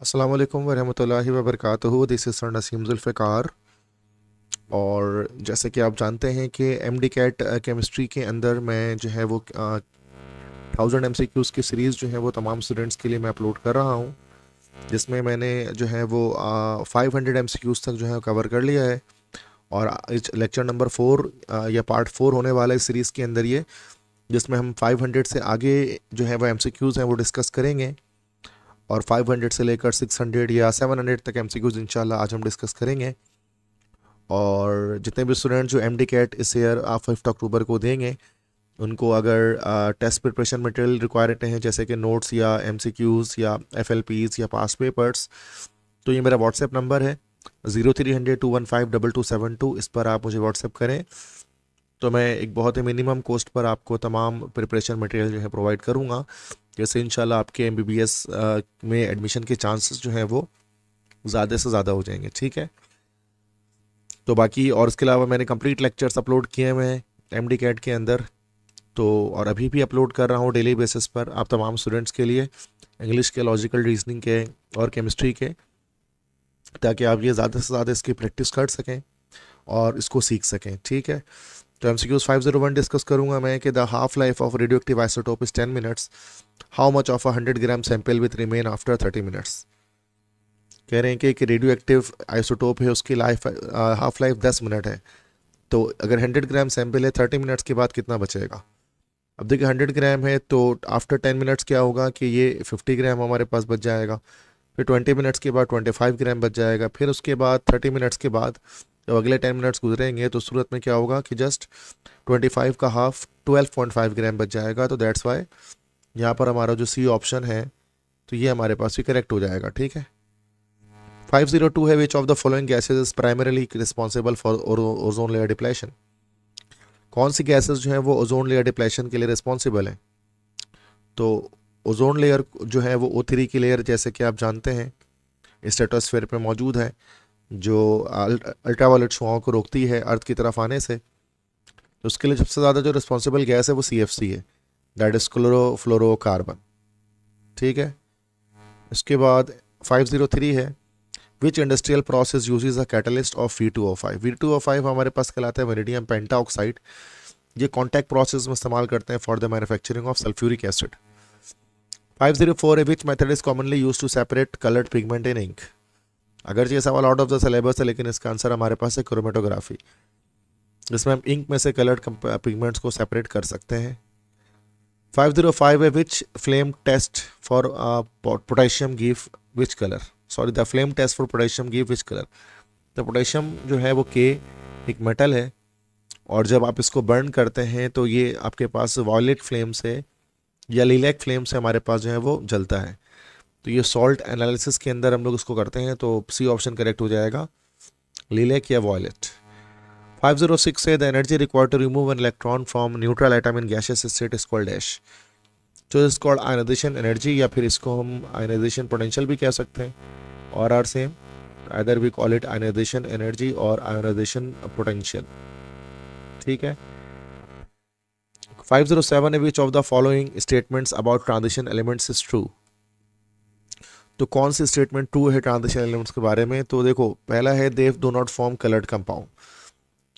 अस्सलाम वालेकुम वरहमतुल्लाहि वबरकातुहू। This is sir Naseem Zulfiqar. और जैसे कि आप जानते हैं कि एम डी कैट केमिस्ट्री के अंदर मैं जो है वो 1000 MCQs की सीरीज़ जो है वो तमाम स्टूडेंट्स के लिए मैं अपलोड कर रहा हूँ, जिसमें मैंने जो है वो 500 MCQs तक जो है कवर कर लिया है। और इस लेक्चर नंबर 4 या पार्ट 4 होने वाला है इस सीरीज़ के अंदर ये, जिसमें हम 500 से आगे जो है वो MCQs हैं वो डिस्कस करेंगे। और 500 से लेकर 600 या 700 तक MCQs इंशाल्लाह आज हम डिस्कस करेंगे। और जितने भी स्टूडेंट जो एम डी कैट इस ईयर 5 अक्टूबर को देंगे, उनको अगर टेस्ट प्रिपरेशन मटेरियल रिक्वायर्ड हैं जैसे कि नोट्स या MCQs या FLPs या पास पेपर्स, तो ये मेरा व्हाट्सएप नंबर है 0300 215 2272। इस पर आप मुझे व्हाट्सएप करें तो मैं एक बहुत ही मिनिमम कॉस्ट पर आपको तमाम प्रिपरेशन मटेरियल जो है प्रोवाइड करूँगा, जैसे इंशाल्लाह आपके MBBS में एडमिशन के चांसेस जो हैं वो ज़्यादा से ज़्यादा हो जाएंगे। ठीक है, तो बाकी और इसके अलावा मैंने कंप्लीट लेक्चर्स अपलोड किए हुए हैं एम डी कैट के अंदर, तो और अभी भी अपलोड कर रहा हूँ डेली बेसिस पर आप तमाम स्टूडेंट्स के लिए, इंग्लिश के, लॉजिकल रीजनिंग के और केमिस्ट्री के, ताकि आप ये ज़्यादा से ज़्यादा इसकी प्रैक्टिस कर सकें और इसको सीख सकें। ठीक है, तो MCQs 501 डिस्कस करूंगा मैं कि the half life of radio active isotope is 10 minutes, how much of 100 gram sample with remain after 30 minutes. कह रहे हैं कि एक रेडियो एक्टिव आइसोटोप है, उसकी लाइफ हाफ लाइफ 10 मिनट है, तो अगर 100 ग्राम सैंपल है 30 मिनट्स के बाद कितना बचेगा। अब देखिए 100 ग्राम है तो आफ्टर 10 मिनट्स क्या होगा कि ये 50 ग्राम हमारे पास बच जाएगा, फिर 20 मिनट्स के बाद 25 ग्राम बच जाएगा, फिर उसके बाद 30 मिनट्स के बाद जब अगले 10 मिनट्स गुजरेंगे तो सूरत में क्या होगा कि जस्ट 25 का हाफ 12.5 ग्राम बच जाएगा। तो दैट्स वाई यहाँ पर हमारा जो सी ऑप्शन है तो ये हमारे पास भी करेक्ट हो जाएगा। ठीक है, 502 है which of the following gases is primarily responsible for ozone layer depletion. कौन सी गैसेज जो है वो ओजोन लेयर डिप्लेशन के लिए रिस्पॉन्सिबल है। तो ओजोन लेयर जो है वो O3 की लेयर, जैसे कि आप जानते हैं, स्ट्रेटोस्फेयर पे मौजूद है, जो अल्ट्रावायलेट शुआओं को रोकती है अर्थ की तरफ आने से। तो उसके लिए सबसे ज़्यादा जो रिस्पॉन्सिबल गैस है वो CFC है, दैट इज क्लोरोफ्लोरोकार्बन। ठीक है, इसके बाद 503 है which industrial process uses a catalyst of V2O5। V2O5 हमारे पास कहलाता है वेनेडियम पेंटाऑक्साइड। ये कॉन्टैक्ट प्रोसेस में इस्तेमाल करते हैं for the manufacturing of sulphuric acid. 504 है which method is commonly use to separate coloured pigment in ink. अगर ये सवाल आउट ऑफ द सिलेबस है, लेकिन इसका आंसर हमारे पास है क्रोमेटोग्राफी, जिसमें हम इंक में से कलर्ड पिगमेंट्स को सेपरेट कर सकते हैं। 505 है which flame test for potassium give which colour. Sorry, the flame test for potassium give which colour. तो पोटेशियम जो है वो के एक मेटल है, और जब आप इसको बर्न करते हैं तो ये आपके पास वॉयलेट फ्लेम से या लीलैक फ्लेम से हमारे पास जो है वो जलता है। तो ये सॉल्ट एनालिसिस के अंदर हम लोग इसको करते हैं, तो सी ऑप्शन करेक्ट हो जाएगा, लीलैक या वॉयलेट। 506 है the energy required to remove an electron from neutral atom in gaseous state is called dash. तो इज कॉल्ड आयनाइजेशन एनर्जी, या फिर इसको हम आयनाइजेशन पोटेंशियल भी कह सकते हैं, और are same, either we call it ionisation energy और आयनाइजेशन पोटेंशियल। ठीक है, 507 है which of the following statements about transition elements is true. तो कौन सी स्टेटमेंट ट्रू है ट्रांजिशन एलिमेंट्स के बारे में। तो देखो, पहला है they do not form coloured compound,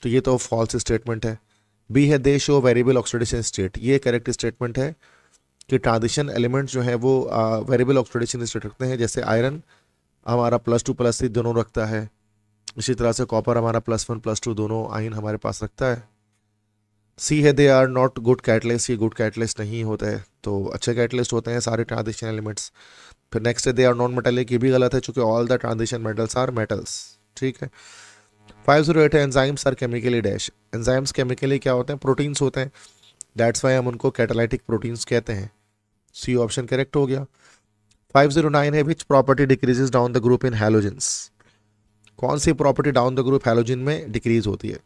तो ये तो फॉल्स स्टेटमेंट है। बी है they show variable oxidation state, ये करेक्ट स्टेटमेंट है कि ट्रांजिशन एलिमेंट्स जो है वो वेरिएबल ऑक्सीडेशन स्टेट रखते हैं। जैसे आयरन हमारा +2 +3 दोनों रखता है, इसी तरह से कॉपर हमारा +1 +2 दोनों आयन हमारे पास रखता है। सी है they are not good catalyst, ये गुड कैटलिस्ट नहीं होता है, तो अच्छे कैटलिस्ट होते हैं सारे ट्रांजिशन एलिमेंट्स। फिर नेक्स्ट है दे आर नॉन मेटेलिक, ये भी गलत है चूंकि all the transition metals are metals. ठीक है, 508 है enzymes are chemically dash. Enzymes chemically क्या होते हैं, प्रोटीन्स होते हैं, दैट्स वाई हम उनको कैटालाइटिक प्रोटीन्स कहते हैं। सी ऑप्शन करेक्ट हो गया। 509 है which property decreases down the group in halogens. कौन सी property down the group halogen में डिक्रीज होती है।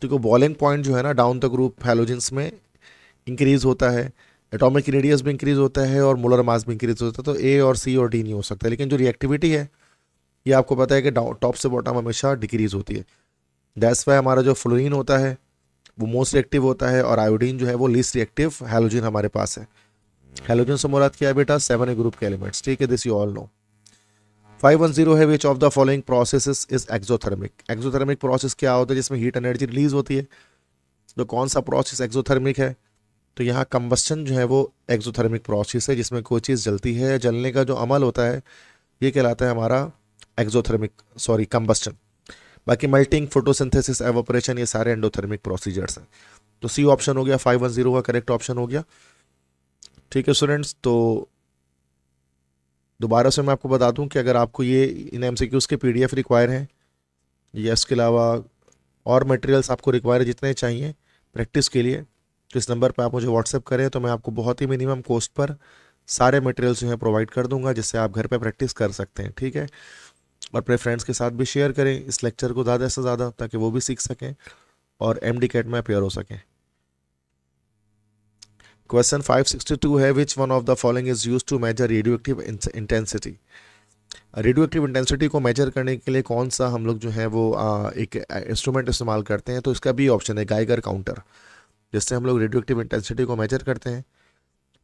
तो बॉइलिंग पॉइंट जो है ना डाउन द ग्रुप हैलोजेंस में इंक्रीज होता है, एटॉमिक रेडियस भी इंक्रीज होता है और मोलर मास भी इंक्रीज होता है। तो ए और सी और डी नहीं हो सकता, लेकिन जो रिएक्टिविटी है ये आपको पता है कि टॉप से बॉटम हमेशा डिक्रीज होती है। दैट्स वाई हमारा जो फ्लोरीन होता है वो मोस्ट रिएक्टिव होता है, और आयोडीन जो है वो लीस्ट रिएक्टिव हैलोजन हमारे पास है। हैलोजन से मुराद क्या है बेटा, 7 ग्रुप के एलिमेंट्स। ठीक है, दिस यू ऑल नो। 510 है which of the following processes is exothermic. Exothermic process क्या होता है? जिसमें हीट एनर्जी रिलीज होती है। तो कौन सा प्रोसेस एक्सोथर्मिक है? तो यहाँ कंबस्टन जो है वो एक्सोथर्मिक प्रोसेस है, जिसमें कोई चीज़ जलती है, जलने का जो अमल होता है ये कहलाता है हमारा एक्सोथर्मिक, सॉरी कंबस्टन। बाकी मेल्टिंग, फोटोसिंथेसिस, एवोपरेशन ये सारे एंडोथर्मिक प्रोसीजर्स हैं। तो सी ऑप्शन हो गया 510 का करेक्ट ऑप्शन हो गया। ठीक है स्टूडेंट्स, तो दोबारा से मैं आपको बता दूं कि अगर आपको ये इन एमसीक्यूज़ के पीडीएफ रिक्वायर हैं या इसके अलावा और मटेरियल्स आपको रिक्वायर जितने चाहिए प्रैक्टिस के लिए, तो इस नंबर पर आप मुझे व्हाट्सएप करें तो मैं आपको बहुत ही मिनिमम कॉस्ट पर सारे मटेरियल्स जो हैं प्रोवाइड कर दूंगा, जिससे आप घर पे प्रैक्टिस कर सकते हैं। ठीक है, और अपने फ्रेंड्स के साथ भी शेयर करें इस लेक्चर को ज़्यादा से ज़्यादा, ताकि वो भी सीख सकें और एमडी कैट में अपेयर हो सकें। क्वेश्चन 562 है which one of the following is use to measure radioactive intensity. Radioactive intensity को मेजर करने के लिए कौन सा हम लोग जो है वो एक इंस्ट्रूमेंट इस्तेमाल करते हैं? तो इसका भी ऑप्शन है गाइगर काउंटर, जिससे हम लोग रेडियोएक्टिव इंटेंसिटी को मेजर करते हैं।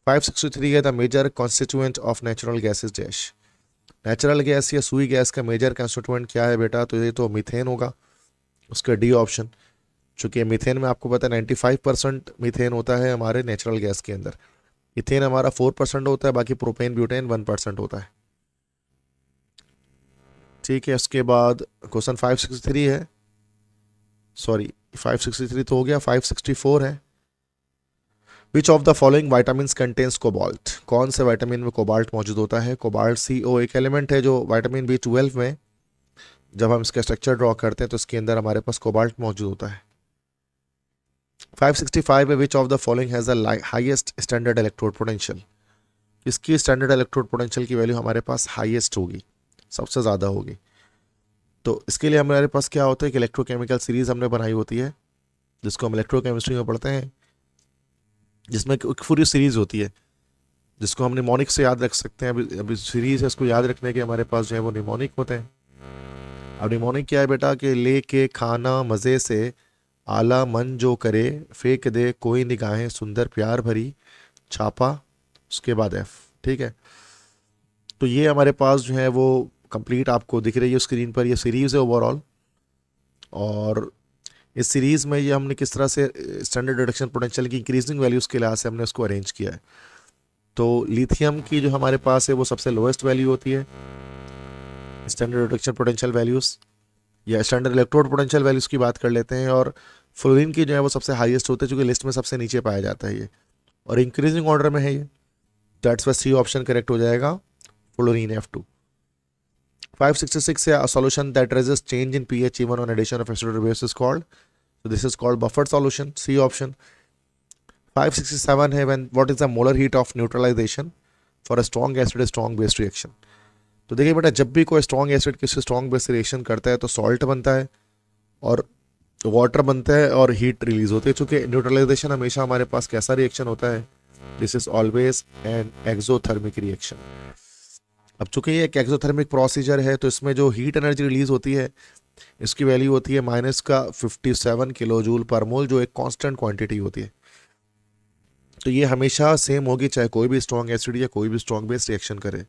563 है the major constituent of natural gas is dash. Natural gas या सुई गैस का मेजर कॉन्स्टिट्यूएंट क्या है बेटा? तो ये तो मीथेन होगा, उसका डी ऑप्शन। चूँकि मीथेन में आपको पता है 95% मीथेन होता है हमारे नेचुरल गैस के अंदर। इथेन हमारा 4% होता है, बाकी प्रोपेन ब्यूटेन 1% होता है। ठीक है, उसके बाद क्वेश्चन 563 है, सॉरी 563 तो हो गया, 564 है which of the following vitamin contains cobalt. कौन से वाइटामिन में कोबाल्ट मौजूद होता है? कोबाल्ट CO एक एलिमेंट है जो वाइटामिन B12 में जब हम इसका स्ट्रक्चर ड्रॉ करते हैं तो इसके अंदर हमारे पास कोबाल्ट मौजूद होता है। 565 है which of the following has the highest standard electrode potential. इसकी स्टैंडर्ड इलेक्ट्रोड पोटेंशियल की वैल्यू हमारे पास हाईएस्ट होगी, सबसे ज़्यादा होगी। तो इसके लिए हमारे पास क्या होता है कि इलेक्ट्रोकेमिकल सीरीज हमने बनाई होती है, जिसको हम इलेक्ट्रोकेमिस्ट्री में पढ़ते हैं, जिसमें एक पूरी सीरीज होती है जिसको हम निमोनिक से याद रख सकते हैं। अभी सीरीज है, इसको याद रखने के हमारे पास जो है वो निमोनिक होते हैं। अब निमोनिक क्या है बेटा? कि ले के खाना मज़े से, आला मन जो करे, फेंक दे कोई निगाहें सुंदर प्यार भरी, छापा, उसके बाद F। ठीक है, तो ये हमारे पास जो है वो कंप्लीट आपको दिख रही है स्क्रीन पर, ये सीरीज़ है ओवरऑल। और इस सीरीज़ में ये हमने किस तरह से स्टैंडर्ड रिडक्शन पोटेंशियल की इंक्रीजिंग वैल्यूज़ के लिहाज से हमने उसको अरेंज किया है। तो लिथियम की जो हमारे पास है वो सबसे लोएस्ट वैल्यू होती है स्टैंडर्ड रिडक्शन पोटेंशियल वैल्यूज़, या स्टैंडर्ड इलेक्ट्रोड पोटेंशियल वैल्यूज़ की बात कर लेते हैं। और फ्लोरीन की जो है वो सबसे हाईएस्ट होती है, चूँकि लिस्ट में सबसे नीचे पाया जाता है ये, और इंक्रीजिंग ऑर्डर में है ये। That's why C option correct हो जाएगा, फ्लोरीन F2। 566 है solution that resist change in pH even on addition of acetic base is called, so this is called buffered solution, C option। 567 है when what is the molar heat of neutralization for a strong acid strong base reaction। तो देखिए बेटा, जब भी कोई strong acid किसी strong base से reaction करता है तो सॉल्ट बनता है और वाटर बनता है और हीट रिलीज होती है। चूँकि न्यूट्रलाइजेशन हमेशा हमारे पास कैसा रिएक्शन होता है? This is always an exothermic reaction. अब चूंकि ये एक एक्सोथर्मिक प्रोसीजर है तो इसमें जो हीट एनर्जी रिलीज होती है इसकी वैल्यू होती है -57 किलो पर मोल, जो एक कांस्टेंट क्वांटिटी होती है। तो ये हमेशा सेम होगी चाहे कोई भी स्ट्रॉन्ग एसिड या कोई भी स्ट्रॉन्ग बेस रिएक्शन करे।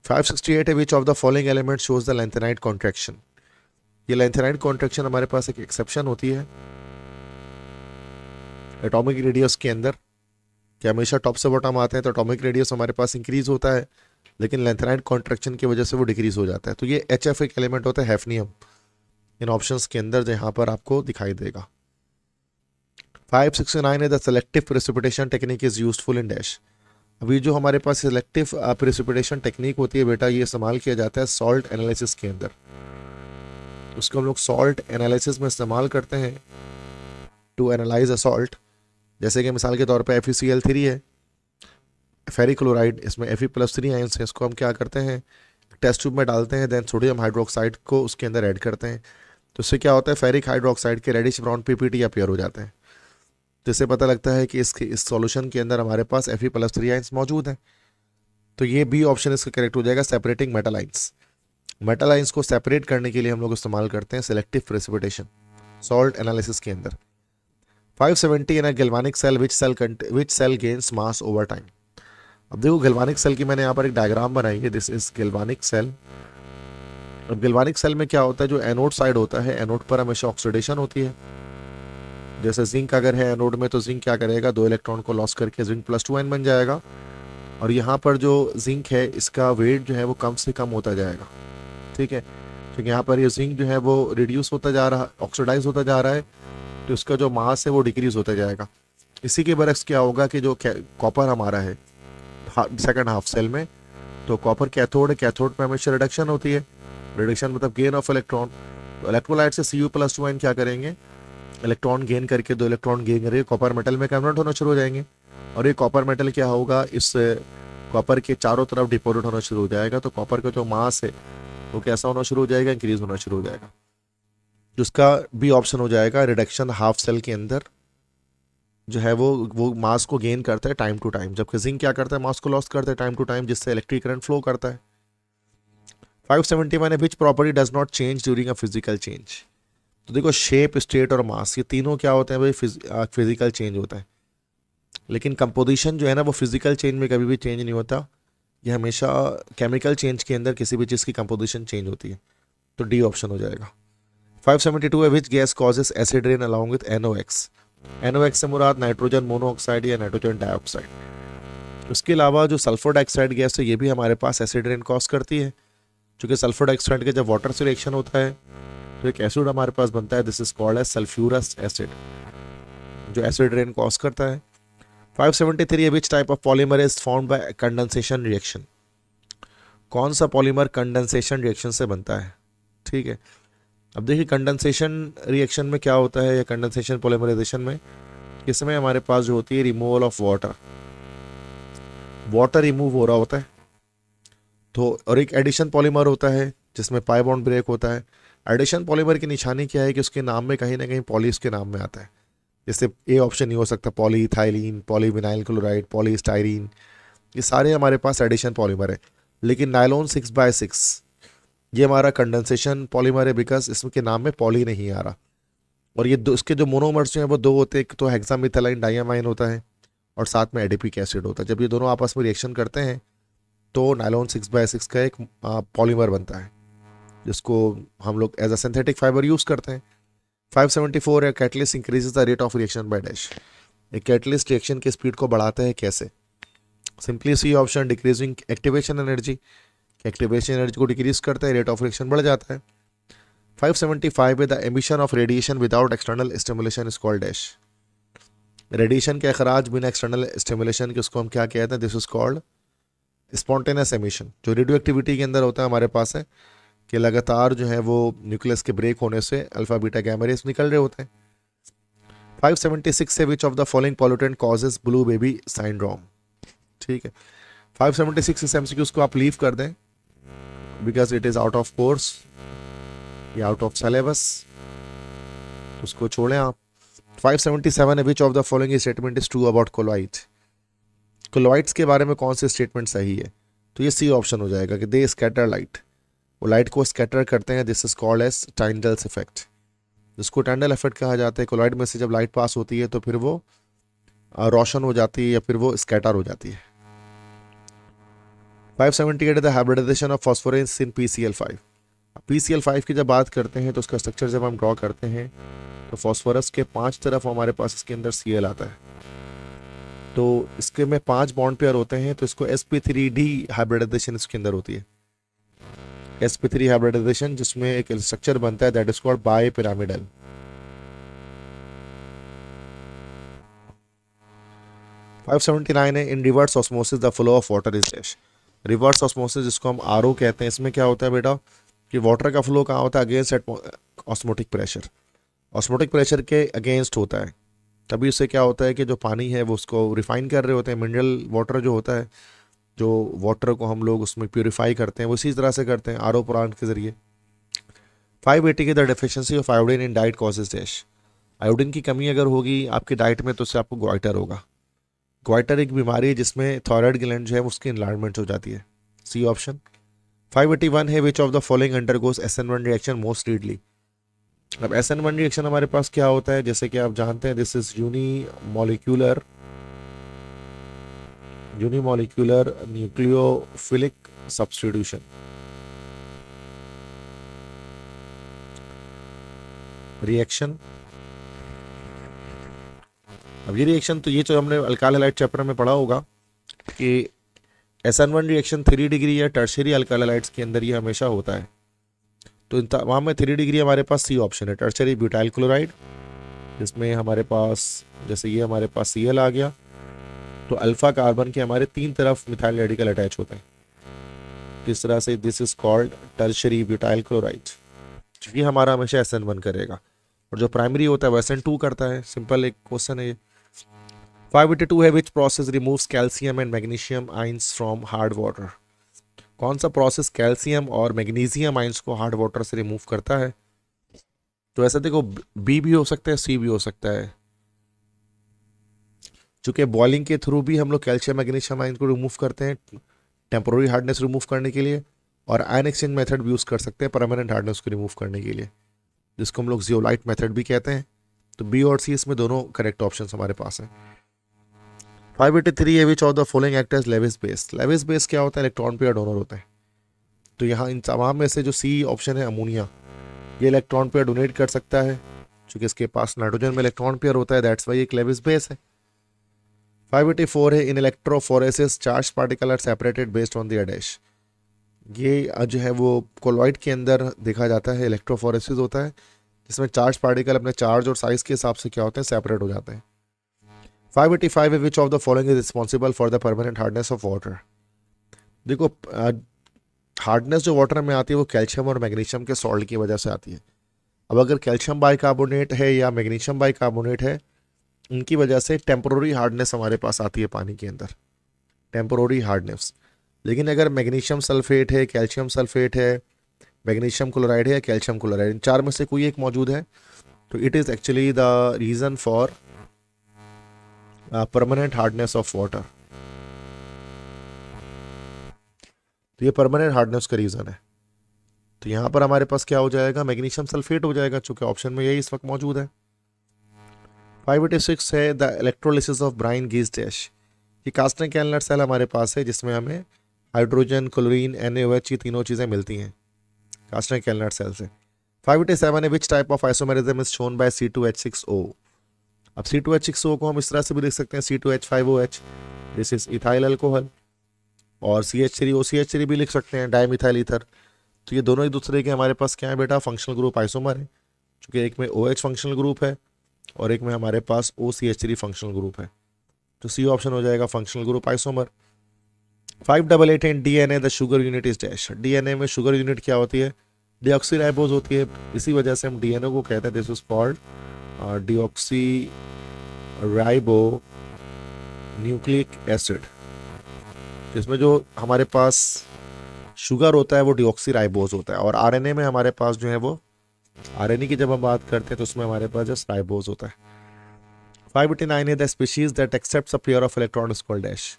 568 है which of the following element shows the lanthanide contraction. ये लेंथेनाइट कॉन्ट्रैक्शन हमारे पास एक एक्सेप्शन होती है एटॉमिक रेडियस के अंदर, कि हमेशा टॉप से बॉटम आते हैं तो एटॉमिक रेडियस हमारे पास इंक्रीज होता है, लेकिन लेंथेनाइट कॉन्ट्रैक्शन की वजह से वो डिक्रीज हो जाता है। तो ये HF एक एलिमेंट होता है, हैफनियम, इन ऑप्शंस के अंदर जहाँ पर आपको दिखाई देगा। 569 है the selective precipitation technique is useful in dash. अभी जो हमारे पास सेलेक्टिव प्रेसिपिटेशन टेक्निक होती है बेटा, ये इस्तेमाल किया जाता है सॉल्ट एनालिसिस के अंदर। उसको हम लोग सॉल्ट एनालिसिस में इस्तेमाल करते हैं टू एनालाइज अ सॉल्ट। जैसे कि मिसाल के तौर पे FeCl3 है, फेरिक क्लोराइड, इसमें Fe+3 आयंस है, इसको हम क्या करते हैं टेस्ट ट्यूब में डालते हैं, देन सोडियम हाइड्रोक्साइड को उसके अंदर ऐड करते हैं। तो इससे क्या होता है, फेरिक हाइड्रोक्साइड के रेडिश ब्राउन PPT अपीयर हो जाते हैं। तो इससे पता लगता है कि इस सॉल्यूशन के अंदर हमारे पास Fe+3 आयंस मौजूद हैं। तो ये B ऑप्शन इसका करेक्ट हो जाएगा, separating metal ions. Metal ions को सेपरेट करने के लिए हम लोग इस्तेमाल करते हैं सेलेक्टिव प्रेसिपिटेशन सॉल्ट एनालिसिस के अंदर। 570 in a galvanic cell which cell gains mass over time. अब देखो गैल्वानिक सेल की मैंने यहाँ पर एक डायग्राम बनाई है, दिस इज गैल्वानिक सेल। अब गैल्वानिक सेल में क्या होता है, जो एनोड साइड होता है, एनोड पर हमेशा ऑक्सीडेशन होती है। जैसे जिंक अगर है एनोड में तो जिंक क्या करेगा, 2 इलेक्ट्रॉन को लॉस करके जिंक +2n बन जाएगा। और यहाँ पर जो जिंक है इसका वेट जो है वो कम से कम होता जाएगा, ठीक है। क्योंकि यहाँ पर ये जिंक जो है वो रिड्यूस होता जा रहा है, ऑक्सीडाइज होता जा रहा है, तो इसका जो मास है वो डिक्रीज होता जाएगा। इसी के बरक्स क्या होगा कि जो कॉपर हमारा है सेकंड हाफ सेल में, तो कॉपर कैथोड है, कैथोड में हमेशा रिडक्शन होती है, रिडक्शन मतलब गेन ऑफ इलेक्ट्रॉन। तो इलेक्ट्रोलाइट से Cu+2n क्या करेंगे, इलेक्ट्रॉन गेन करके 2 इलेक्ट्रॉन गेन करके कॉपर मेटल में कन्वर्ट होना शुरू हो जाएंगे। और ये कॉपर मेटल क्या होगा, इस कॉपर के चारों तरफ डिपोजिट होना शुरू हो जाएगा। तो कॉपर का जो मास है वो कैसा होना शुरू हो जाएगा, इंक्रीज होना शुरू हो जाएगा। जिसका भी ऑप्शन हो जाएगा रिडक्शन हाफ सेल के अंदर जो है वो मास को गेन करता है टाइम टू टाइम, जबकि जिंक क्या करता है, मास को लॉस करता है टाइम टू टाइम, जिससे इलेक्ट्रिक करंट फ्लो करता है। 571 है, which property does not change during a physical change. तो देखो शेप, स्टेट और मास, ये तीनों क्या होते हैं भाई, फिजिकल चेंज होता है। लेकिन कंपोजिशन जो है ना वो फिजिकल चेंज में कभी भी चेंज नहीं होता, ये हमेशा केमिकल चेंज के अंदर किसी भी चीज़ की कंपोजिशन चेंज होती है। तो डी ऑप्शन हो जाएगा। 572 है, which gas causes acid rain along with NOx। NOx से मुराद नाइट्रोजन मोनोऑक्साइड या नाइट्रोजन डाइऑक्साइड। उसके अलावा जो सल्फर डाइऑक्साइड गैस है ये भी हमारे पास एसिड रेन कॉज करती है। चूँकि सल्फर डाइऑक्साइड का जब वाटर से रिएक्शन होता है तो एक एसिड हमारे पास बनता है, this is called as sulphurous acid, जो एसिड रेन कॉज करता है। 573 है, which type of polymer is formed by condensation reaction. कौन सा पॉलीमर कंडेंसेशन रिएक्शन से बनता है, ठीक है। अब देखिए कंडेंसेशन रिएक्शन में क्या होता है, या कंडेंसेशन पॉलीमराइजेशन में, इसमें हमारे पास जो होती है removal of water, water remove हो रहा होता है। तो और एक एडिशन पॉलीमर होता है जिसमें पाई बॉन्ड ब्रेक होता है। एडिशन पॉलीमर की निशानी क्या है कि उसके नाम में कहीं ना कहीं पॉली उसके नाम में आता है। जैसे ए ऑप्शन नहीं हो सकता, पॉलीइथाइलिन, पॉलीविनाइल क्लोराइड, पॉलीस्टाइरीन, ये सारे हमारे पास एडिशन पॉलीमर है। लेकिन नायलॉन 6x6 ये हमारा कंडेंसेशन पॉलीमर है, बिकॉज इसके नाम में पॉली नहीं आ रहा। और ये इसके जो मोनोमर्स जो हैं वो 2 होते हैं, एक तो हेक्सामिथाइलिन डाइयामाइन होता है और साथ में एडिपिक एसिड होता है। जब ये दोनों आपस में रिएक्शन करते हैं तो नायलॉन 6x6 का एक पॉलीमर बनता है, जिसको हम लोग as a synthetic fibre use करते हैं। 574 है, catalyst increases the rate of reaction by dash. एक कैटलिस्ट रिएक्शन की स्पीड को बढ़ाता है कैसे, simply C option, decreasing activation energy. Activation energy को डिक्रीज करता है, रेट ऑफ रिएक्शन बढ़ जाता है। 575 है, the emission of radiation without external stimulation is called dash. Radiation के अखराज बिना एक्सटर्नल स्टिमुलेशन के उसको हम क्या कहते हैं, this is called spontaneous emission. जो रेडियो एक्टिविटी के अंदर होता है हमारे पास है कि लगातार जो है वो न्यूक्लियस के ब्रेक होने से अल्फा बीटा गैमा रेस निकल रहे होते हैं। 576 है, which of the following pollutant causes blue baby syndrome, ठीक है। 576 इस MCQs को आप लीव कर दें because it is out of course या आउट ऑफ सिलेबस, तो उसको छोड़ें आप। 577 है, which of the following statement is true about colloid. Colloids के बारे में कौन सी स्टेटमेंट सही है, तो ये सी ऑप्शन हो जाएगा कि दे स्कैटर लाइट, वो लाइट को स्कैटर करते हैं, this is called as Tyndall's effect, जिसको टाइंडल इफेक्ट कहा जाता है। कोलोइड में से जब लाइट पास होती है तो फिर वो रोशन हो जाती है या फिर वो स्कैटर हो जाती है। 578 the hybridization of phosphorus in PCl5। PCl5 की जब बात करते हैं तो उसका स्ट्रक्चर जब हम ड्रॉ करते हैं तो फॉस्फोरस के 5 तरफ हमारे पास इसके अंदर Cl आता है, तो इसके में 5 बॉन्ड पेयर होते हैं, तो इसको sp3d हाइब्रिडाइजेशन इसके अंदर होती है। sp3 हाइब्रिडाइजेशन जिसमें एक स्ट्रक्चर बनता है that is called bipyramidal. Five 579 है, in reverse osmosis the flow of water is dash. Reverse osmosis जिसको हम RO कहते हैं, इसमें क्या होता है बेटा कि वाटर का फ्लो कहाँ होता है, against osmotic pressure, osmotic pressure के अगेंस्ट होता है। तभी उससे क्या होता है कि जो पानी है वो उसको रिफाइन कर रहे होते हैं, मिनरल वाटर जो होता है, जो वाटर को हम लोग उसमें प्योरीफाई करते हैं वो इसी तरह से करते हैं RO प्लांट के ज़रिए। 580 की the deficiency of iodine in diet causes dash. Iodine की कमी अगर होगी आपकी डाइट में तो उससे आपको ग्वाइटर होगा। ग्वाइटर एक बीमारी है जिसमें थायराइड ग्लैंड जो है उसकी इनलार्जमेंट हो जाती है, सी ऑप्शन। 581 है, which of the following undergoes SN1 reaction most readily. अब SN1 रिएक्शन हमारे पास क्या होता है, जैसे कि आप जानते हैं this is unimolecular unimolecular nucleophilic substitution. Reaction, अब ये रिएक्शन तो ये जो हमने अल्काइल हैलाइड चैप्टर में पढ़ा होगा कि SN1 रिएक्शन 3 डिग्री या टर्शियरी अल्काइल हैलाइड्स के अंदर ये हमेशा होता है। तो इन तमाम में 3 डिग्री हमारे पास सी ऑप्शन है, टर्शियरी ब्यूटाइल क्लोराइड, जिसमें हमारे पास जैसे ये हमारे पास Cl आ गया, तो अल्फा कार्बन के हमारे 3 तरफ मिथाइल रेडिकल अटैच होते हैं। इस तरह से this is called tertiary butyl chloride. ये हमारा हमेशा SN1 करेगा, और जो प्राइमरी होता है वो SN2 करता है। सिंपल एक क्वेश्चन है ये। 582 है, which process removes calcium and magnesium ions from hard water. कौन सा प्रोसेस कैल्शियम और मैग्नीशियम आइंस को हार्ड वाटर से रिमूव करता है? तो ऐसा देखो, बी भी हो सकता है, सी भी हो सकता है। चूंकि बॉइलिंग के थ्रू भी हम लोग कैल्शियम मैग्नीशियम आइंस को रिमूव करते हैं टेम्पोररी हार्डनेस रिमूव करने के लिए, और आयन एक्सचेंज मेथड भी यूज़ कर सकते हैं परमानेंट हार्डनेस को रिमूव करने के लिए, जिसको हम लोग जियोलाइट मेथड भी कहते हैं। तो बी और सी इसमें दोनों करेक्ट ऑप्शन हमारे पास हैं। 583 है, which of the following act as Lewis base. Lewis base क्या होता है? इलेक्ट्रॉन पेयर डोनर होता है। तो यहाँ इन तमाम में से जो सी ऑप्शन है अमोनिया, ये इलेक्ट्रॉन पेयर डोनेट कर सकता है, क्योंकि इसके पास नाइट्रोजन में इलेक्ट्रॉन पेयर होता है, दैट्स वाई एक लेविस बेस है। 584 है, in electrophoresis charge particle are separated based on the dash. ये जो है वो कोलॉइड के अंदर देखा जाता है, इलेक्ट्रोफोरेसिस होता है, जिसमें चार्ज पार्टिकल अपने चार्ज और साइज के हिसाब से क्या होते हैं, सेपरेट हो जाते हैं। 585 है, which of the following is responsible for the permanent hardness of water. देखो, हार्डनेस जो वाटर में आती है वो कैल्शियम और मैग्नीशियम के सॉल्ट की वजह से आती है। अब अगर कैल्शियम बाइकार्बोनेट है या मैग्नीशियम बाइकार्बोनेट है, उनकी वजह से टेम्पोररी हार्डनेस हमारे पास आती है पानी के अंदर, टेम्पोररी हार्डनेस। लेकिन अगर मैग्नीशियम सल्फेट है, कैल्शियम सल्फेट है, मैग्नीशियम क्लोराइड है या कैल्शियम क्लोराइड, इन चार में से कोई एक मौजूद है, तो it is actually the reason for permanent hardness of water. तो ये परमानेंट हार्डनेस का रीज़न है। तो यहाँ पर हमारे पास क्या हो जाएगा? मैग्नीशियम सल्फेट हो जाएगा, चूंकि ऑप्शन में यही इस वक्त मौजूद है। 586 है, the electrolysis of Bryan gives dash. ये कास्टिंग कैलनर सेल हमारे पास है, जिसमें हमें हाइड्रोजन, क्लोरीन, NaOH ये तीनों चीज़ें मिलती हैं कास्टिंग कैलनर सेल से। 587 है, which type of isomerism is shown by C2H6O। अब C2H6O को हम इस तरह से भी लिख सकते हैं, C2H5OH, this is ethyl alcohol, और CH3OCH3 भी लिख सकते हैं, डाइमिथाइल ईथर। तो ये दोनों एक दूसरे के हमारे पास क्या है बेटा? फंक्शनल ग्रुप आइसोमर है, क्योंकि एक में OH फंक्शनल ग्रुप है और एक में हमारे पास OCH3 फंक्शनल ग्रुप है। तो सी ऑप्शन हो जाएगा फंक्शनल ग्रुप आइसोमर। 588 है, DNA the sugar unit is dash. DNA में शुगर यूनिट क्या होती है? डीऑक्सीराइबोज होती है, इसी वजह से हम DNA को कहते हैं, this is called deoxyribo nucleic acid. जिसमें जो हमारे पास शुगर होता है वो डीऑक्सीराइबोज होता है, और RNA में हमारे पास जो है वो RNA की जब हम बात करते हैं तो उसमें हमारे पास जस्ट राइबोज होता है। 589 है, the species that accepts a pair of electron is called dash.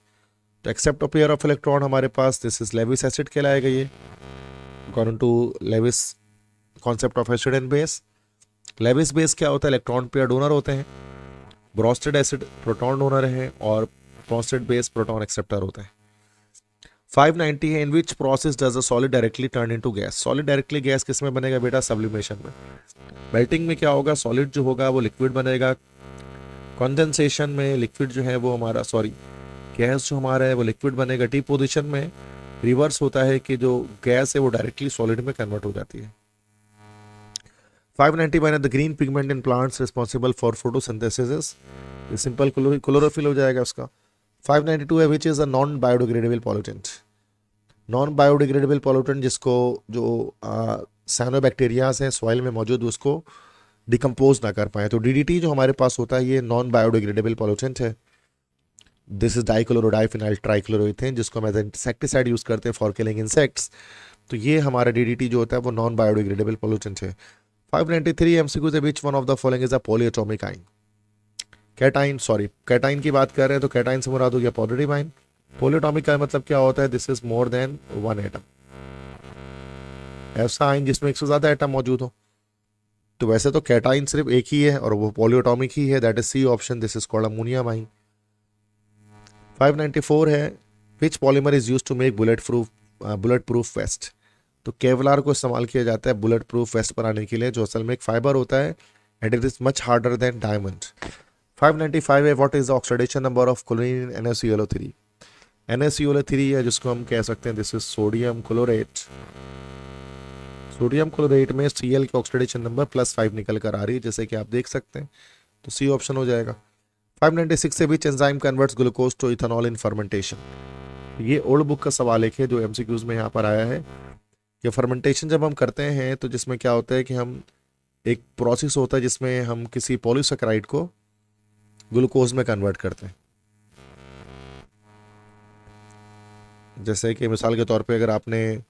तो accept a pair of electron हमारे पास दिस इज लेविस एसिड कहलाएगा ये, according to Lewis concept of acid and base. Lewis base क्या होता है? इलेक्ट्रॉन पेयर डोनर होते हैं। ब्रोस्टेड एसिड प्रोटॉन डोनर है, और ब्रोस्टेड बेस प्रोटॉन एक्सेप्टर होता है। 590 है, in which process does a solid directly turn into gas. Solid directly gas किस में बनेगा बेटा? सब्लिमेशन में। मेल्टिंग में क्या होगा? सॉलिड जो होगा वो लिक्विड बनेगा। कंडेंसेशन में लिक्विड जो है वो हमारा गैस जो हमारा है वो लिक्विड बनेगा। टी पोजीशन में रिवर्स होता है कि जो गैस है वो डायरेक्टली सॉलिड में कन्वर्ट हो जाती है। 591 है, the green pigment in plants responsible for photosynthesis. ये सिंपल क्लोरोफिल हो जाएगा उसका। 592 है, which is a non biodegradable pollutant. Non biodegradable pollutant जिसको जो साइनोबैक्टीरियाज हैं सॉइल में मौजूद उसको डिकम्पोज ना कर पाए, तो DDT जो हमारे पास होता है ये नॉन बायोडिग्रेडेबल पॉल्यूटेंट है। दिस इज डाइक्लोरोडाइफिनाइल ट्राइक्लोरोइथेन, जिसको हम एज इंसेक्टिसाइड यूज करते हैं फॉर किलिंग इंसेक्ट्स। तो ये हमारा DDT जो होता है वो नॉन बायोडिग्रेडेबल पॉल्यूटेंट है। 593 MCQ से विच one of the following is a polyatomic आइन। कैटाइन की बात कर रहे हैं, तो कैटाइन से मुराद हो गया पॉजिटिव आइन। पॉलीएटॉमिक का मतलब क्या होता है? This is more than one atom, ऐसा आइन जिसमें एक से ज्यादा एटम मौजूद हो। तो वैसे तो कैटाइन सिर्फ एक ही है और वो पॉलीएटॉमिक ही है, that is C option, this is called ammonium ion. 594 है which polymer is use to make bullet proof vest. तो केवलार को इस्तेमाल किया जाता है बुलेट प्रूफ वेस्ट बनाने के लिए, जो असल में एक फाइबर होता है and it is much harder than diamond. 595 है what is the oxidation number of chlorine in NaClO3। NaClO3 है जिसको हम कह सकते हैं this is sodium chlorate. Sodium chlorate में Cl की ऑक्सीडेशन नंबर +5 निकल कर आ रही है जैसे कि आप देख सकते हैं, तो सी ऑप्शन हो जाएगा। 596 से which enzyme converts glucose to ethanol in fermentation. ये ओल्ड बुक का सवाल एक है जो MCQs में यहाँ पर आया है कि फर्मेंटेशन जब हम करते हैं तो जिसमें क्या होता है कि हम एक प्रोसेस होता है जिसमें हम किसी पॉलीसेकेराइड को ग्लूकोज में कन्वर्ट करते हैं। जैसे कि मिसाल के तौर पे अगर आपने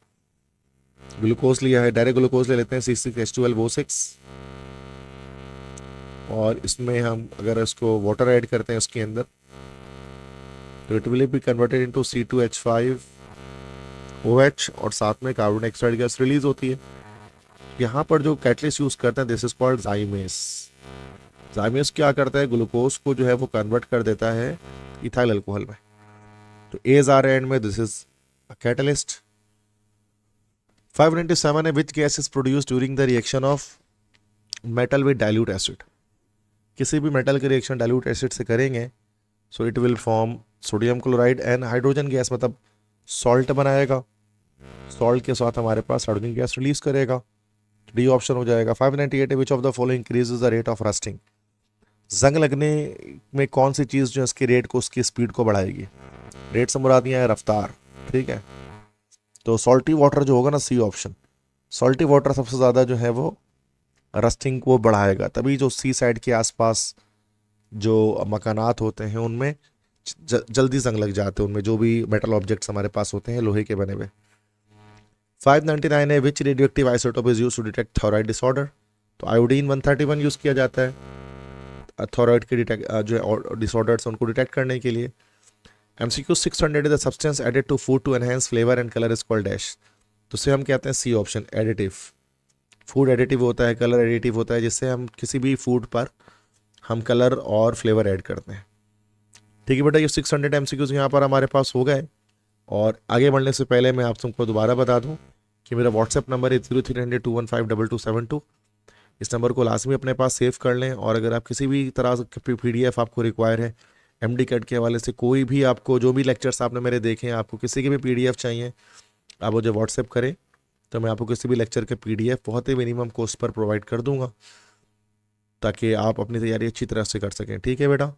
ग्लूकोज लिया है, डायरेक्ट ग्लूकोज ले लेते हैं C6H12O6 और इसमें हम अगर इसको वाटर ऐड करते हैं उसके अंदर तो it will be converted into C2H5OH और साथ में कार्बन डाइऑक्साइड गैस रिलीज होती है। यहाँ पर जो कैटलिस्ट यूज करते हैं this is called zymase. Zymase क्या करता है, ग्लूकोज को जो है वो कन्वर्ट कर देता है इथाइल अल्कोहल में। तो एज आर एंड में दिस इज अ कैटलिस्ट। 597 है which gas is produce during the reaction of metal with dilute acid. किसी भी मेटल के रिएक्शन डाइल्यूट एसिड से करेंगे so it will form sodium chloride and hydrogen gas, मतलब salt बनाएगा, salt के साथ हमारे पास हाइड्रोजन गैस रिलीज करेगा। डी ऑप्शन हो जाएगा। 598 विच of the following increases the rate of rusting. जंग लगने में कौन सी चीज़ जो है उसकी रेट को, उसकी स्पीड को बढ़ाएगी। रेट से मुराद है रफ्तार, ठीक है। तो सॉल्टी वाटर जो होगा ना, सी ऑप्शन, सॉल्टी वाटर सबसे ज़्यादा जो है वो रस्टिंग को बढ़ाएगा। तभी जो सी साइड के आसपास जो मकानात होते हैं उनमें जल्दी जंग लग जाते हैं, उनमें जो भी मेटल ऑब्जेक्ट्स हमारे पास होते हैं लोहे के बने हुए। 599 है which radioactive isotope is use to detect thyroid disorder. तो आयोडीन 131 यूज किया जाता है थायराइड के जो डिसऑर्डर्स उनको डिटेक्ट करने के लिए। MCQ 600 is the substance added to food to enhance flavour and colour is called dash. तो उसे हम कहते हैं C option, additive. Food additive होता है, कलर एडिटिव होता है, जिससे हम किसी भी फूड पर हम कलर और फ्लेवर ऐड करते हैं। ठीक है बेटा, ये 600 MCQs यहाँ पर हमारे पास हो गए। और आगे बढ़ने से पहले मैं आप सबको दोबारा बता दूं कि मेरा व्हाट्सएप नंबर है 030021522272। इस नंबर को लाजमी अपने पास सेव कर लें। और अगर आप किसी भी तरह से PDF आपको रिक्वायर है MD कैट के हवाले से, कोई भी आपको जो भी लेक्चर्स आपने मेरे देखे हैं, आपको किसी के भी PDF चाहिए, आप मुझे व्हाट्सएप करें तो मैं आपको किसी भी लेक्चर के PDF बहुत ही मिनिमम कॉस्ट पर प्रोवाइड कर दूंगा ताकि आप अपनी तैयारी अच्छी तरह से कर सकें। ठीक है बेटा।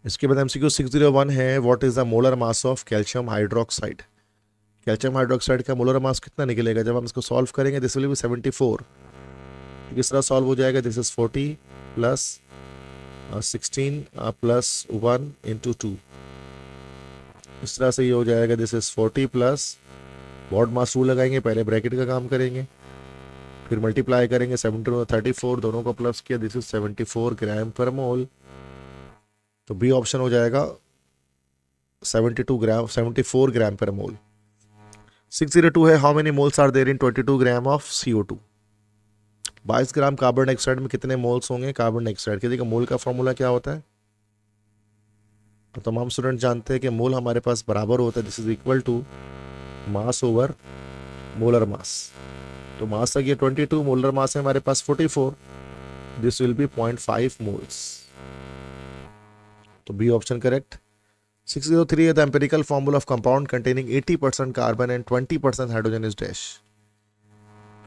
इसके बाद MCQ 601 है what is the molar mass of calcium hydroxide. Calcium hydroxide का मोलर मास कितना निकलेगा जब हम इसको सॉल्व करेंगे, दिस विल बी 74। किस तरह सॉल्व हो जाएगा, this is 40 plus 16 plus 1 into 2। इस तरह से ये हो जाएगा, this is 40 plus BODMAS rule लगाएंगे, पहले ब्रैकेट का काम करेंगे फिर मल्टीप्लाई करेंगे, 17 और 34 दोनों को प्लस किया, दिस इज 74 ग्राम पर मोल। तो बी ऑप्शन हो जाएगा 74 ग्राम पर मोल। 602 है how many moles are there in 22 gram of CO2। 22 gram carbon dioxide में कितने मोल्स होंगे कार्बन डाइऑक्साइड के। देखिए मोल का फॉर्मूला क्या होता है, तो तमाम स्टूडेंट जानते हैं कि मोल हमारे पास बराबर होता है, this is equal to mass over molar mass. तो मास तक ये 22, मोलर मास है हमारे पास 44, दिस विल बी 0.5 मोल्स। तो बी ऑप्शन करेक्ट। 603 है the empirical formula of compound containing 80% carbon and 20% hydrogen is dash.